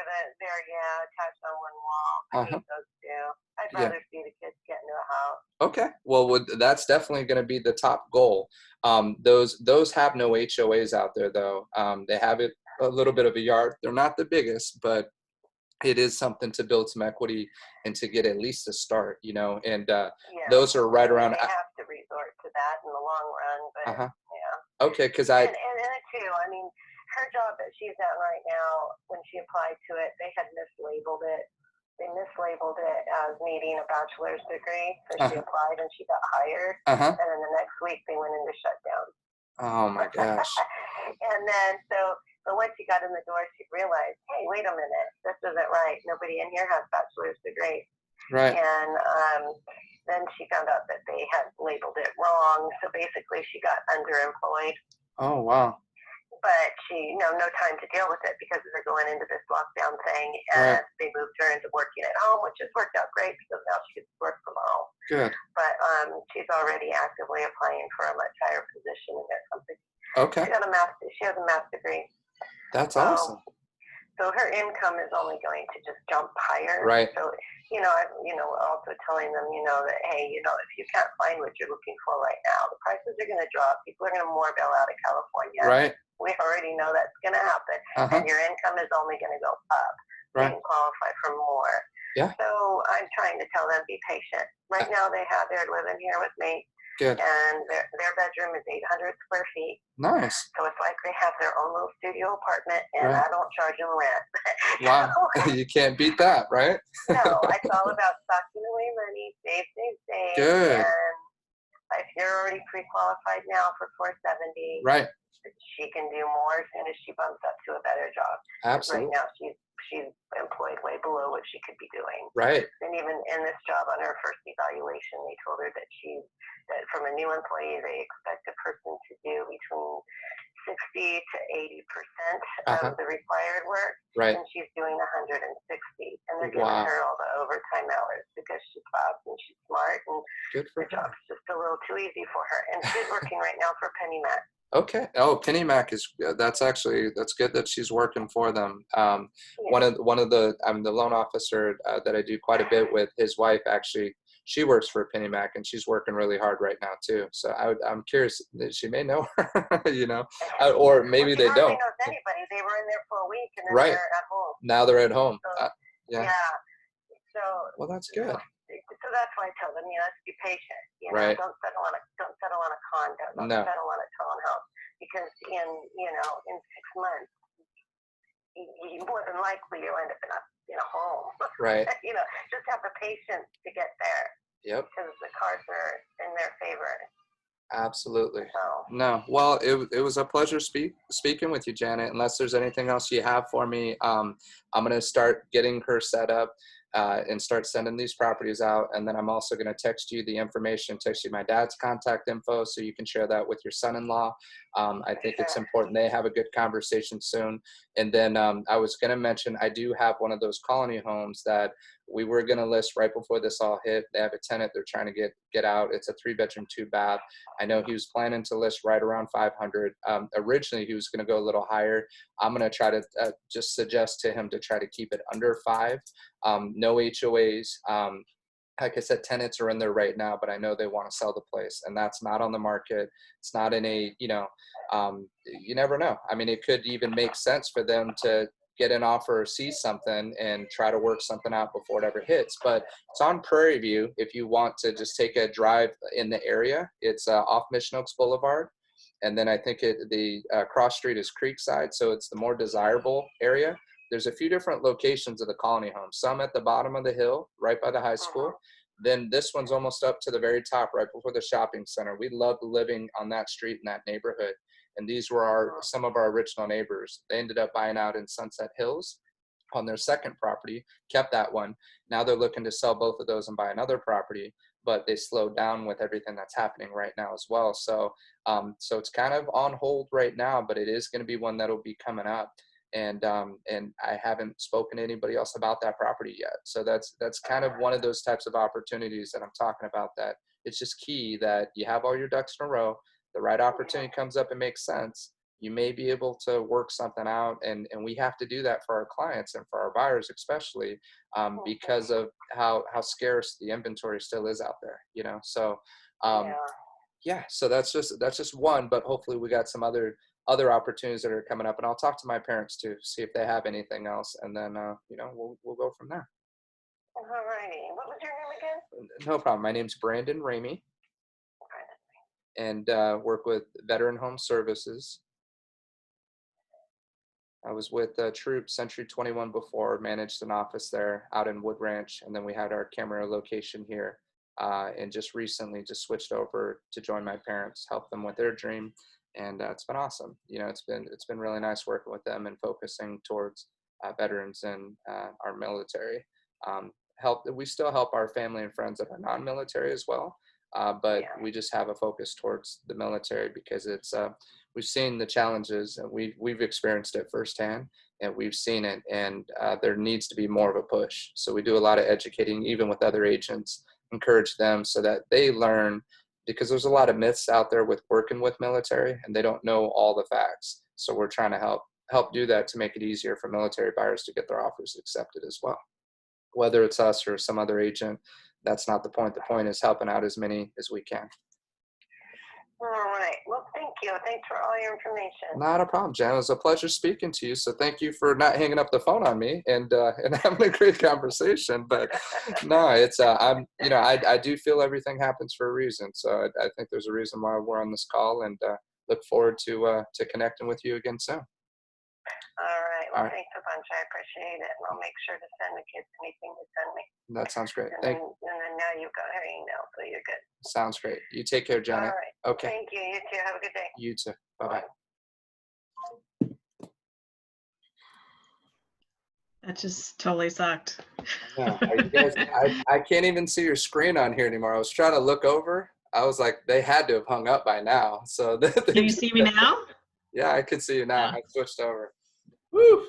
Speaker 7: They're attached on one wall. I hate those too. I'd rather see the kids get into a house.
Speaker 1: Okay. Well, that's definitely going to be the top goal. Those have no HOAs out there though. They have a little bit of a yard. They're not the biggest, but it is something to build some equity and to get at least a start, and those are right around.
Speaker 7: They have to resort to that in the long run, but yeah.
Speaker 1: Okay, because
Speaker 7: and too, I mean, her job that she's at right now, when applied to it, they had mislabeled it. They mislabeled it as needing a bachelor's degree. So she applied and she got hired. And then the next week they went into shutdown.
Speaker 1: Oh my gosh.
Speaker 7: And then but once she got in the door, she realized, hey, wait a minute, this isn't right. Nobody in here has bachelor's degrees.
Speaker 1: Right.
Speaker 7: And then she found out that they had labeled it wrong. So basically she got underemployed.
Speaker 1: Oh, wow.
Speaker 7: But she, no time to deal with it because they're going into this lockdown thing, and they moved her into working at home, which has worked out great because now she gets to work from home.
Speaker 1: Good.
Speaker 7: But she's already actively applying for a much higher position in their company.
Speaker 1: Okay.
Speaker 7: She has a math degree.
Speaker 1: That's awesome.
Speaker 7: So her income is only going to just jump higher.
Speaker 1: Right.
Speaker 7: So, also telling them, that, hey, if you can't find what you're looking for right now, the prices are going to drop. People are going to more bail out of California.
Speaker 1: Right.
Speaker 7: We already know that's going to happen. And your income is only going to go up.
Speaker 1: Right.
Speaker 7: You can qualify for more.
Speaker 1: Yeah.
Speaker 7: So I'm trying to tell them, be patient. Right now they're living here with me.
Speaker 1: Good.
Speaker 7: And their bedroom is 800 square feet.
Speaker 1: Nice.
Speaker 7: So it's like they have their own little studio apartment, and I don't charge them rent.
Speaker 1: Wow. You can't beat that, right?
Speaker 7: No, it's all about stocking away money, save.
Speaker 1: Good.
Speaker 7: And if you're already pre-qualified now for 470,
Speaker 1: right,
Speaker 7: she can do more as soon as she bumps up to a better job.
Speaker 1: Absolutely.
Speaker 7: Right now she's employed way below what she could be doing.
Speaker 1: Right.
Speaker 7: And even in this job on her first evaluation, they told her that that from a new employee, they expect a person to do between 60 to 80% of the required work.
Speaker 1: Right.
Speaker 7: And she's doing 160. And they're giving her all the overtime hours because she's fast and she's smart, and the job's just a little too easy for her. And she's working right now for Penny Mac.
Speaker 1: Okay. Oh, Penny Mac that's good that she's working for them. One of the the loan officer that I do quite a bit with, his wife actually, she works for Penny Mac and she's working really hard right now too. So I'm curious that she may know her, or maybe they don't.
Speaker 7: Knows anybody. They were in there for a week and then they're at home.
Speaker 1: Now they're at home.
Speaker 7: So,
Speaker 1: yeah.
Speaker 7: So.
Speaker 1: Well, that's good.
Speaker 7: So that's why I tell them, be patient.
Speaker 1: Right.
Speaker 7: Don't settle on a condo. Don't settle on a townhouse, because in 6 months, you more than likely you'll end up in a home.
Speaker 1: Right.
Speaker 7: Just have the patience to get there.
Speaker 1: Yep.
Speaker 7: Because the cards are in their favor.
Speaker 1: Absolutely.
Speaker 7: So.
Speaker 1: No. Well, it was a pleasure speaking with you, Janet. Unless there's anything else you have for me, I'm going to start getting her set up. And start sending these properties out. And then I'm also going to text you the information, text you my dad's contact info so you can share that with your son-in-law. I think it's important they have a good conversation soon. And then I was going to mention, I do have one of those colony homes that we were going to list right before this all hit. They have a tenant they're trying to get out. It's a 3-bedroom, 2-bath. I know he was planning to list right around 500. Originally, he was going to go a little higher. I'm going to try to just suggest to him to try to keep it under 5. No HOAs. Like I said, tenants are in there right now, but I know they want to sell the place, and that's not on the market. It's not in a, you never know. I mean, it could even make sense for them to get an offer or see something and try to work something out before it ever hits. But it's on Prairie View. If you want to just take a drive in the area, it's off Mission Oaks Boulevard. And then I think the cross street is Creekside. So it's the more desirable area. There's a few different locations of the colony home, some at the bottom of the hill, right by the high school. Then this one's almost up to the very top, right before the shopping center. We loved living on that street in that neighborhood. And these were some of our original neighbors. They ended up buying out in Sunset Hills on their second property, kept that one. Now they're looking to sell both of those and buy another property, but they slowed down with everything that's happening right now as well. So, so it's kind of on hold right now, but it is going to be one that'll be coming up. And I haven't spoken to anybody else about that property yet. So that's kind of one of those types of opportunities that I'm talking about, that it's just key that you have all your ducks in a row. The right opportunity comes up and makes sense. You may be able to work something out, and we have to do that for our clients and for our buyers, especially because of how scarce the inventory still is out there, So, so that's just one, but hopefully we got some other opportunities that are coming up, and I'll talk to my parents too, see if they have anything else, and then we'll go from there.
Speaker 7: All righty. What was your name again?
Speaker 1: No problem. My name's Brandon Ramey, and work with Veteran Home Services. I was with Troop Century 21 before, managed an office there out in Wood Ranch, and then we had our Camarillo location here. And just recently just switched over to join my parents, help them with their dream. And it's been awesome. It's been really nice working with them and focusing towards veterans and our military. We still help our family and friends that are non-military as well. But we just have a focus towards the military because it's we've seen the challenges and we've experienced it firsthand, and we've seen it, and there needs to be more of a push. So we do a lot of educating, even with other agents, encourage them so that they learn, because there's a lot of myths out there with working with military and they don't know all the facts. So we're trying to help do that to make it easier for military buyers to get their offers accepted as well. Whether it's us or some other agent, that's not the point. The point is helping out as many as we can.
Speaker 7: All right. Well, thank you. Thanks for all your information.
Speaker 1: Not a problem, Jen. It was a pleasure speaking to you. So thank you for not hanging up the phone on me and having a great conversation. But no, it's I do feel everything happens for a reason. So I think there's a reason why we're on this call, and look forward to connecting with you again soon.
Speaker 7: All right. Well, thanks a bunch. I appreciate it. And I'll make sure to send the kids anything you send me.
Speaker 1: That sounds great.
Speaker 7: And then now you've got her email, so you're good.
Speaker 1: Sounds great. You take care, Jenny.
Speaker 7: All right.
Speaker 1: Okay.
Speaker 7: Thank you. You too. Have a good day.
Speaker 1: You too. Bye-bye.
Speaker 2: That just totally sucked.
Speaker 1: Yeah, I can't even see your screen on here anymore. I was trying to look over. I was like, they had to have hung up by now. So
Speaker 2: Can you see me now?
Speaker 1: Yeah, I can see you now. Yeah. I switched over.
Speaker 3: Woo!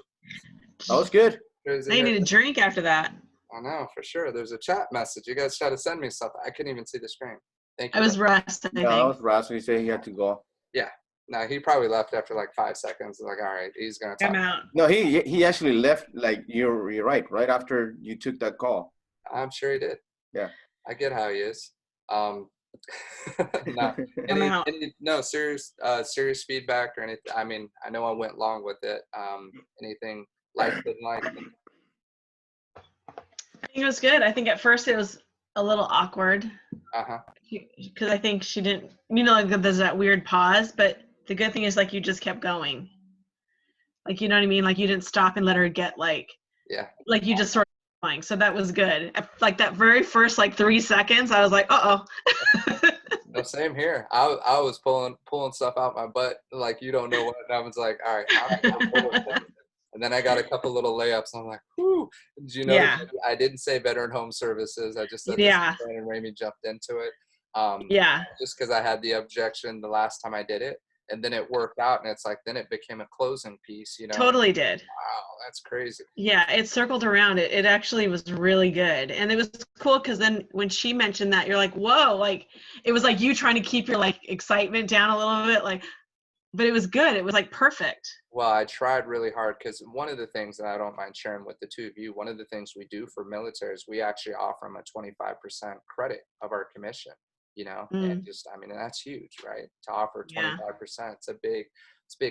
Speaker 3: That was good.
Speaker 2: They need a drink after that.
Speaker 1: I know, for sure. There's a chat message. You guys try to send me something. I couldn't even see the screen. Thank you.
Speaker 2: I was Russ, I think.
Speaker 3: No, it was Russ. He said he had to go.
Speaker 1: Yeah. No, he probably left after like 5 seconds. Like, all right, he's going to talk.
Speaker 2: I'm out.
Speaker 3: No, he actually left, like, you're right after you took that call.
Speaker 1: I'm sure he did.
Speaker 3: Yeah.
Speaker 1: I get how he is. No, serious feedback or anything. I mean, I know I went long with it. Anything life didn't like?
Speaker 2: I think it was good. I think at first it was a little awkward. Because I think she didn't, like there's that weird pause, but the good thing is like you just kept going. Like, you know what I mean? Like you didn't stop and let her get like you just sort of going. So that was good. Like that very first like 3 seconds, I was like, uh-oh.
Speaker 1: No, same here. I was pulling stuff out my butt like you don't know what. And I was like, all right, I'm pull it. And then I got a couple little layups. I'm like, whoo. Did you know I didn't say Veteran Home Services. I just said this, and Ramey jumped into it. Just because I had the objection the last time I did it. And then it worked out, and it's like, then it became a closing piece,
Speaker 2: Totally did.
Speaker 1: Wow, that's crazy.
Speaker 2: Yeah, it circled around. It actually was really good. And it was cool because then when she mentioned that, you're like, whoa, like, it was like you trying to keep your, like, excitement down a little bit, like, but it was good. It was, like, perfect.
Speaker 1: Well, I tried really hard because one of the things that I don't mind sharing with the two of you, one of the things we do for military is we actually offer them a 25% credit of our commission. And just, I mean, that's huge, right? To offer 25%, it's a big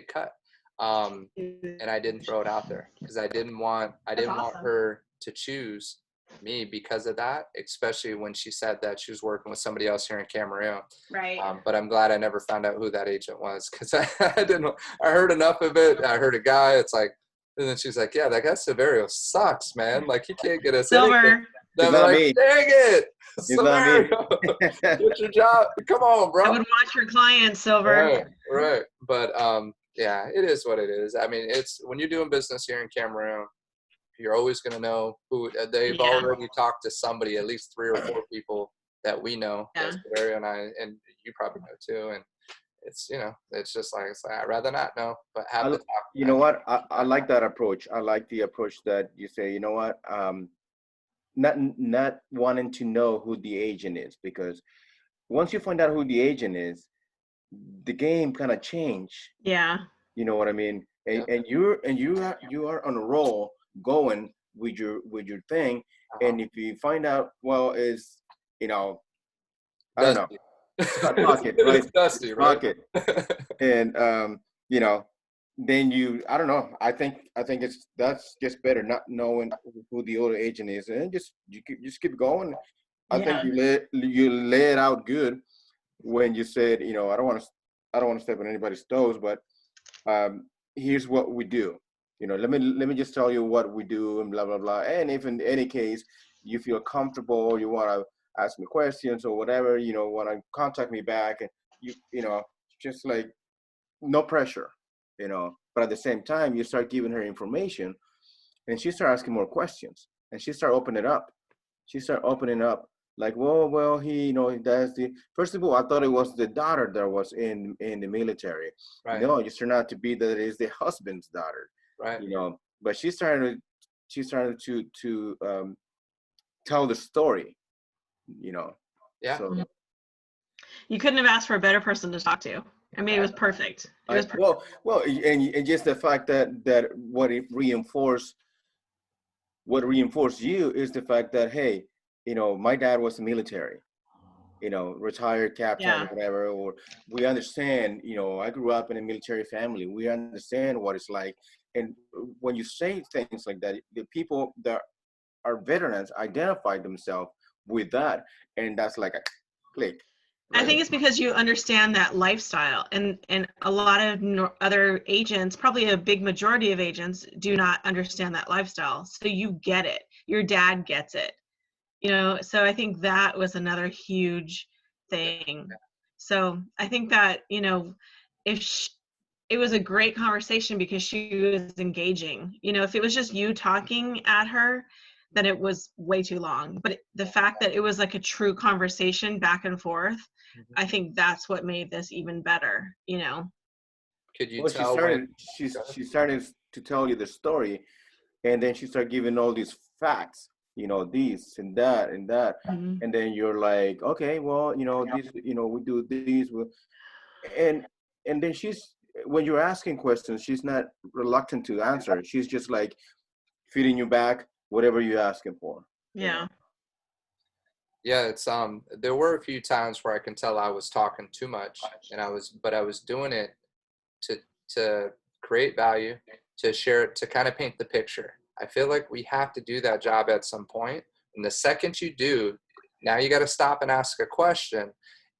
Speaker 1: cut. And I didn't throw it out there because I didn't want her to choose me because of that, especially when she said that she was working with somebody else here in Camarillo.
Speaker 2: Right.
Speaker 1: But I'm glad I never found out who that agent was because I heard enough of it. I heard a guy, it's like, and then she's like, yeah, that guy Severio sucks, man. Like, he can't get us
Speaker 2: Silver.
Speaker 1: anything. Then I'm like,
Speaker 3: me.
Speaker 1: dang it. Severio, get your job. Come on, bro.
Speaker 2: I would watch your clients, Silver.
Speaker 1: Right. But yeah, it is what it is. I mean, it's when you're doing business here in Camarillo, you're always going to know who they've already talked to somebody, at least 3 or 4 people that we know. That's Severio and I, and you probably know too. And it's, it's just like, I'd rather not know, but have the talk.
Speaker 3: You know what? I like that approach. I like the approach that you say, you know what? Not wanting to know who the agent is, because once you find out who the agent is, the game kind of change.
Speaker 2: Yeah.
Speaker 3: You know what I mean? And you are on a roll going with your thing. And if you find out, well, is I don't know. Pocket, right?
Speaker 1: It's dusty, right?
Speaker 3: Pocket. And then I don't know. I think that's just better, not knowing who the other agent is, and just keep going. I think you lay it out good when you said, I don't want to step on anybody's toes, but here's what we do. let me just tell you what we do and blah, blah, blah. And if in any case you feel comfortable, you want to ask me questions or whatever, want to contact me back, and just like no pressure, but at the same time, you start giving her information and she start asking more questions and she start opening up. Like, well, he, that's first of all, I thought it was the daughter that was in the military.
Speaker 1: Right.
Speaker 3: No, it turned out to be that it is the husband's daughter.
Speaker 1: Right.
Speaker 3: But she started to tell the story,
Speaker 1: Yeah.
Speaker 3: So
Speaker 2: you couldn't have asked for a better person to talk to. I mean, it was perfect. It was perfect.
Speaker 3: Well, and just the fact that what reinforced you is the fact that, hey, my dad was military, retired captain, whatever, or we understand, I grew up in a military family. We understand what it's like. And when you say things like that, the people that are veterans identify themselves with that. And that's like a click.
Speaker 2: Right? I think it's because you understand that lifestyle, and a lot of other agents, probably a big majority of agents, do not understand that lifestyle. So you get it. Your dad gets it. So I think that was another huge thing. So I think that, it was a great conversation because she was engaging. If it was just you talking at her, then it was way too long. But the fact that it was like a true conversation back and forth, I think that's what made this even better,
Speaker 1: Could you tell
Speaker 3: she started to tell you the story, and then she started giving all these facts, this and that and that. Mm-hmm. And then you're like, okay, well, this, we do these, and then when you're asking questions, she's not reluctant to answer. She's just like feeding you back whatever you're asking for.
Speaker 2: Yeah.
Speaker 1: Yeah, it's there were a few times where I can tell I was talking too much, and I was doing it to create value, to share it, to kind of paint the picture. I feel like we have to do that job at some point. And the second you do, now you got to stop and ask a question.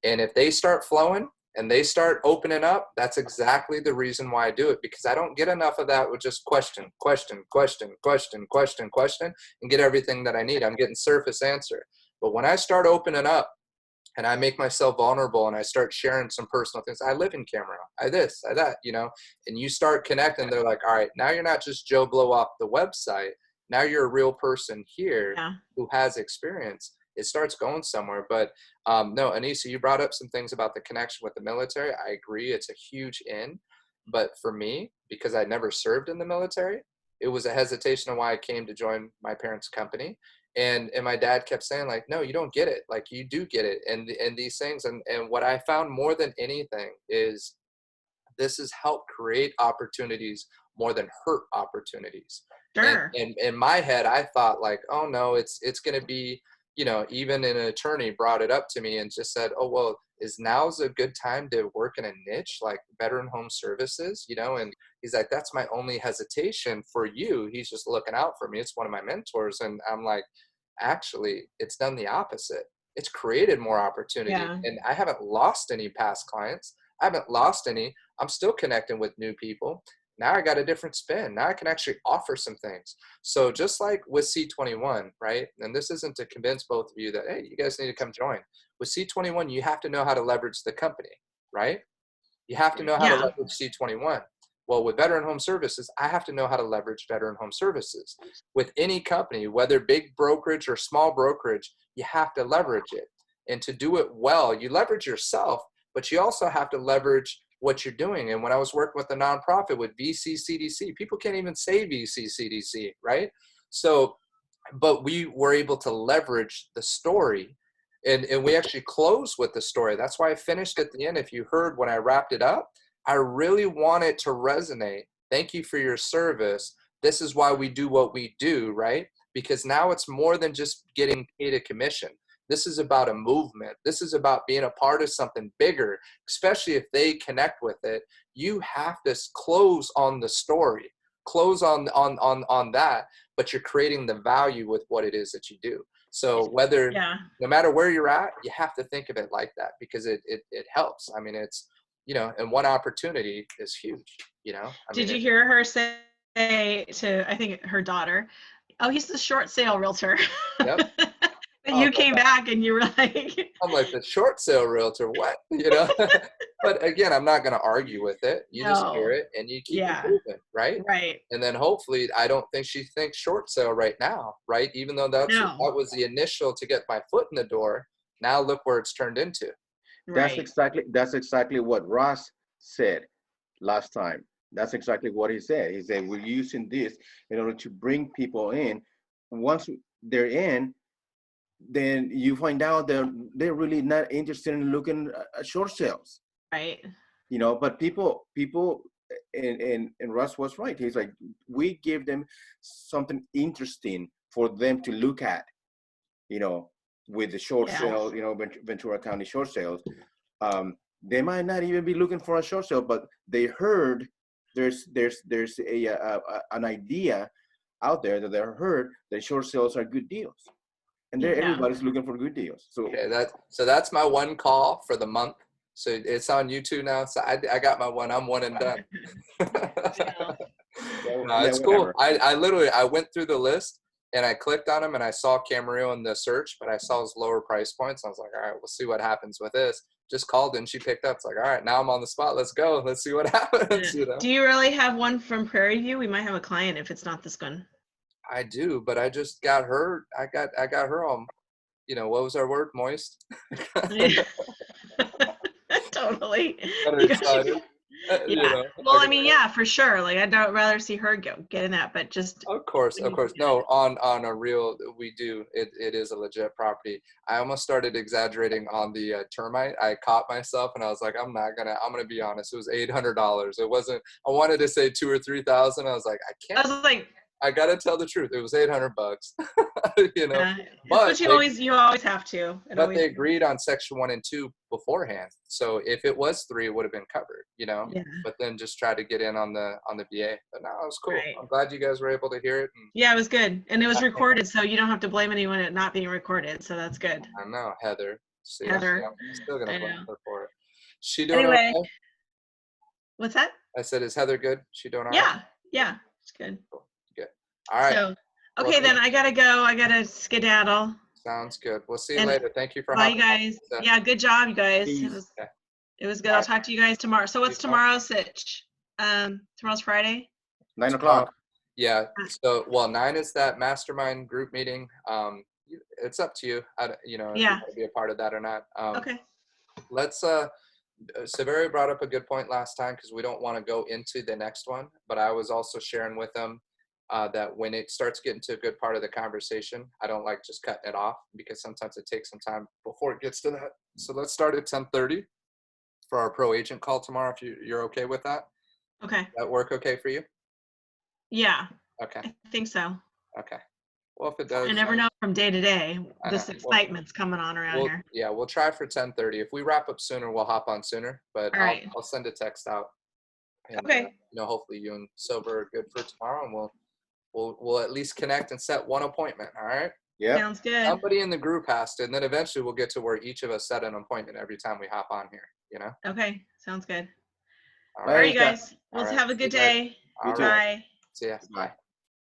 Speaker 1: And if they start flowing and they start opening up, that's exactly the reason why I do it, because I don't get enough of that with just question, and get everything that I need. I'm getting surface answer. But when I start opening up and I make myself vulnerable and I start sharing some personal things, I live in camera, I this, I that, and you start connecting, they're like, all right, now you're not just Joe Blow off the website. Now you're a real person here who has experience. It starts going somewhere. But no, Anissa, you brought up some things about the connection with the military. I agree. It's a huge in. But for me, because I never served in the military, it was a hesitation of why I came to join my parents' company. And my dad kept saying, like, no, you don't get it. Like, you do get it. And these things. And what I found more than anything is this has helped create opportunities more than hurt opportunities.
Speaker 2: Sure.
Speaker 1: And in my head, I thought, like, oh no, it's going to be, even an attorney brought it up to me and just said, oh, well, now's a good time to work in a niche like veteran home services, and he's like, that's my only hesitation for you. He's just looking out for me. It's one of my mentors. And I'm like, actually, it's done the opposite. It's created more opportunity. Yeah. And I haven't lost any past clients. I haven't lost any. I'm still connecting with new people. Now I got a different spin. Now I can actually offer some things. So just like with C21, right? And this isn't to convince both of you that, hey, you guys need to come join. With C21, you have to know how to leverage the company, right? You have to know how to leverage C21. Well, with Veteran Home Services, I have to know how to leverage Veteran Home Services. With any company, whether big brokerage or small brokerage, you have to leverage it. And to do it well, you leverage yourself, but you also have to leverage what you're doing. And when I was working with a nonprofit with VCCDC, people can't even say VCCDC, right? So, but we were able to leverage the story, and we actually closed with the story. That's why I finished at the end. If you heard when I wrapped it up, I really wanted to resonate. Thank you for your service. This is why we do what we do, right? Because now it's more than just getting paid a commission. This is about a movement. This is about being a part of something bigger, especially if they connect with it. You have to close on the story, close on that, but you're creating the value with what it is that you do. So whether, no matter where you're at, you have to think of it like that, because it helps. I mean, it's, and one opportunity is huge,
Speaker 2: Did you hear her say say to, I think her daughter, oh, he's the short sale realtor.
Speaker 1: Yep.
Speaker 2: And you came back and you were like,
Speaker 1: I'm like, the short sale realtor, what? You know? But again, I'm not going to argue with it. You just hear it and you keep it moving, right?
Speaker 2: Right.
Speaker 1: And then hopefully, I don't think she thinks short sale right now, right? Even though that was the initial to get my foot in the door. Now look where it's turned into.
Speaker 3: That's exactly what Russ said last time. That's exactly what he said. He said, we're using this in order to bring people in. Once they're in, then you find out they're really not interested in looking at short sales.
Speaker 2: Right.
Speaker 3: You know, but people and Russ was right. He's like, we give them something interesting for them to look at, you know, with the short sale, you know, Ventura County short sales. They might not even be looking for a short sale, but they heard there's an idea out there that they heard that short sales are good deals. And everybody's looking for good deals. So
Speaker 1: that's my one call for the month. So it's on YouTube now. So I got my one. I'm one and done. No, it's cool. I literally went through the list and I clicked on them and I saw Camarillo in the search, but I saw his lower price points. I was like, all right, we'll see what happens with this. Just called and she picked up. It's like, all right, now I'm on the spot. Let's go. Let's see what happens. You know?
Speaker 2: Do you really have one from Prairie View? We might have a client if it's not this one.
Speaker 1: I do, but I just got her. I got her on, you know, what was our word? Moist.
Speaker 2: Totally.
Speaker 1: Excited.
Speaker 2: You know, well, I mean, for sure. Like, I'd rather see her get in that, but just.
Speaker 1: Of course. No, on a real, we do. It is a legit property. I almost started exaggerating on the termite. I caught myself and I was like, I'm gonna be honest. It was $800. It wasn't. I wanted to say $2,000 or $3,000. I was like, I can't.
Speaker 2: I was like,
Speaker 1: I gotta tell the truth. It was $800, you know.
Speaker 2: But you always have to.
Speaker 1: They agreed on section 1 and 2 beforehand. So if it was 3, it would have been covered, you know.
Speaker 2: Yeah.
Speaker 1: But then just try to get in on the VA. But no, it was cool. Right. I'm glad you guys were able to hear it.
Speaker 2: Yeah, it was good, and it was recorded, so you don't have to blame anyone at not being recorded. So that's good.
Speaker 1: I know, Heather. See,
Speaker 2: Heather.
Speaker 1: I'm still gonna blame her for it. She doing okay?
Speaker 2: What's that?
Speaker 1: I said, is Heather good? She doing all right?
Speaker 2: Yeah, it's good.
Speaker 1: Cool. Good. All right.
Speaker 2: So, okay, then I gotta go. I gotta skedaddle.
Speaker 1: Sounds good. We'll see you later. Thank you for
Speaker 2: bye, guys. Yeah, good job, you guys. It was good. Bye. I'll talk to you guys tomorrow. So what's tomorrow, Sitch? Tomorrow's Friday?
Speaker 3: 9 o'clock.
Speaker 1: Yeah. So, well, 9 is that mastermind group meeting. It's up to you. If you want to be a part of that or not.
Speaker 2: Okay.
Speaker 1: Let's Severio brought up a good point last time because we don't want to go into the next one, but I was also sharing with them that when it starts getting to a good part of the conversation, I don't like just cutting it off because sometimes it takes some time before it gets to that. So let's start at 10:30 for our ProAgent call tomorrow, if you're okay with that.
Speaker 2: Okay.
Speaker 1: That work okay for you?
Speaker 2: Yeah.
Speaker 1: Okay.
Speaker 2: I think so.
Speaker 1: Okay. Well, if it does.
Speaker 2: I never know from day to day. This excitement's coming on around here.
Speaker 1: Yeah, we'll try for 10:30. If we wrap up sooner, we'll hop on sooner. But I'll send a text out. And,
Speaker 2: okay.
Speaker 1: Hopefully you and Silver are good for tomorrow, and we'll at least connect and set one appointment. All right.
Speaker 3: Yeah.
Speaker 2: Sounds good.
Speaker 1: Somebody in the group has to, and then eventually we'll get to where each of us set an appointment every time we hop on here. You know.
Speaker 2: Okay. Sounds good.
Speaker 1: All
Speaker 2: right, you guys. Let's have a good day.
Speaker 3: You too.
Speaker 2: Bye.
Speaker 1: See ya. Bye.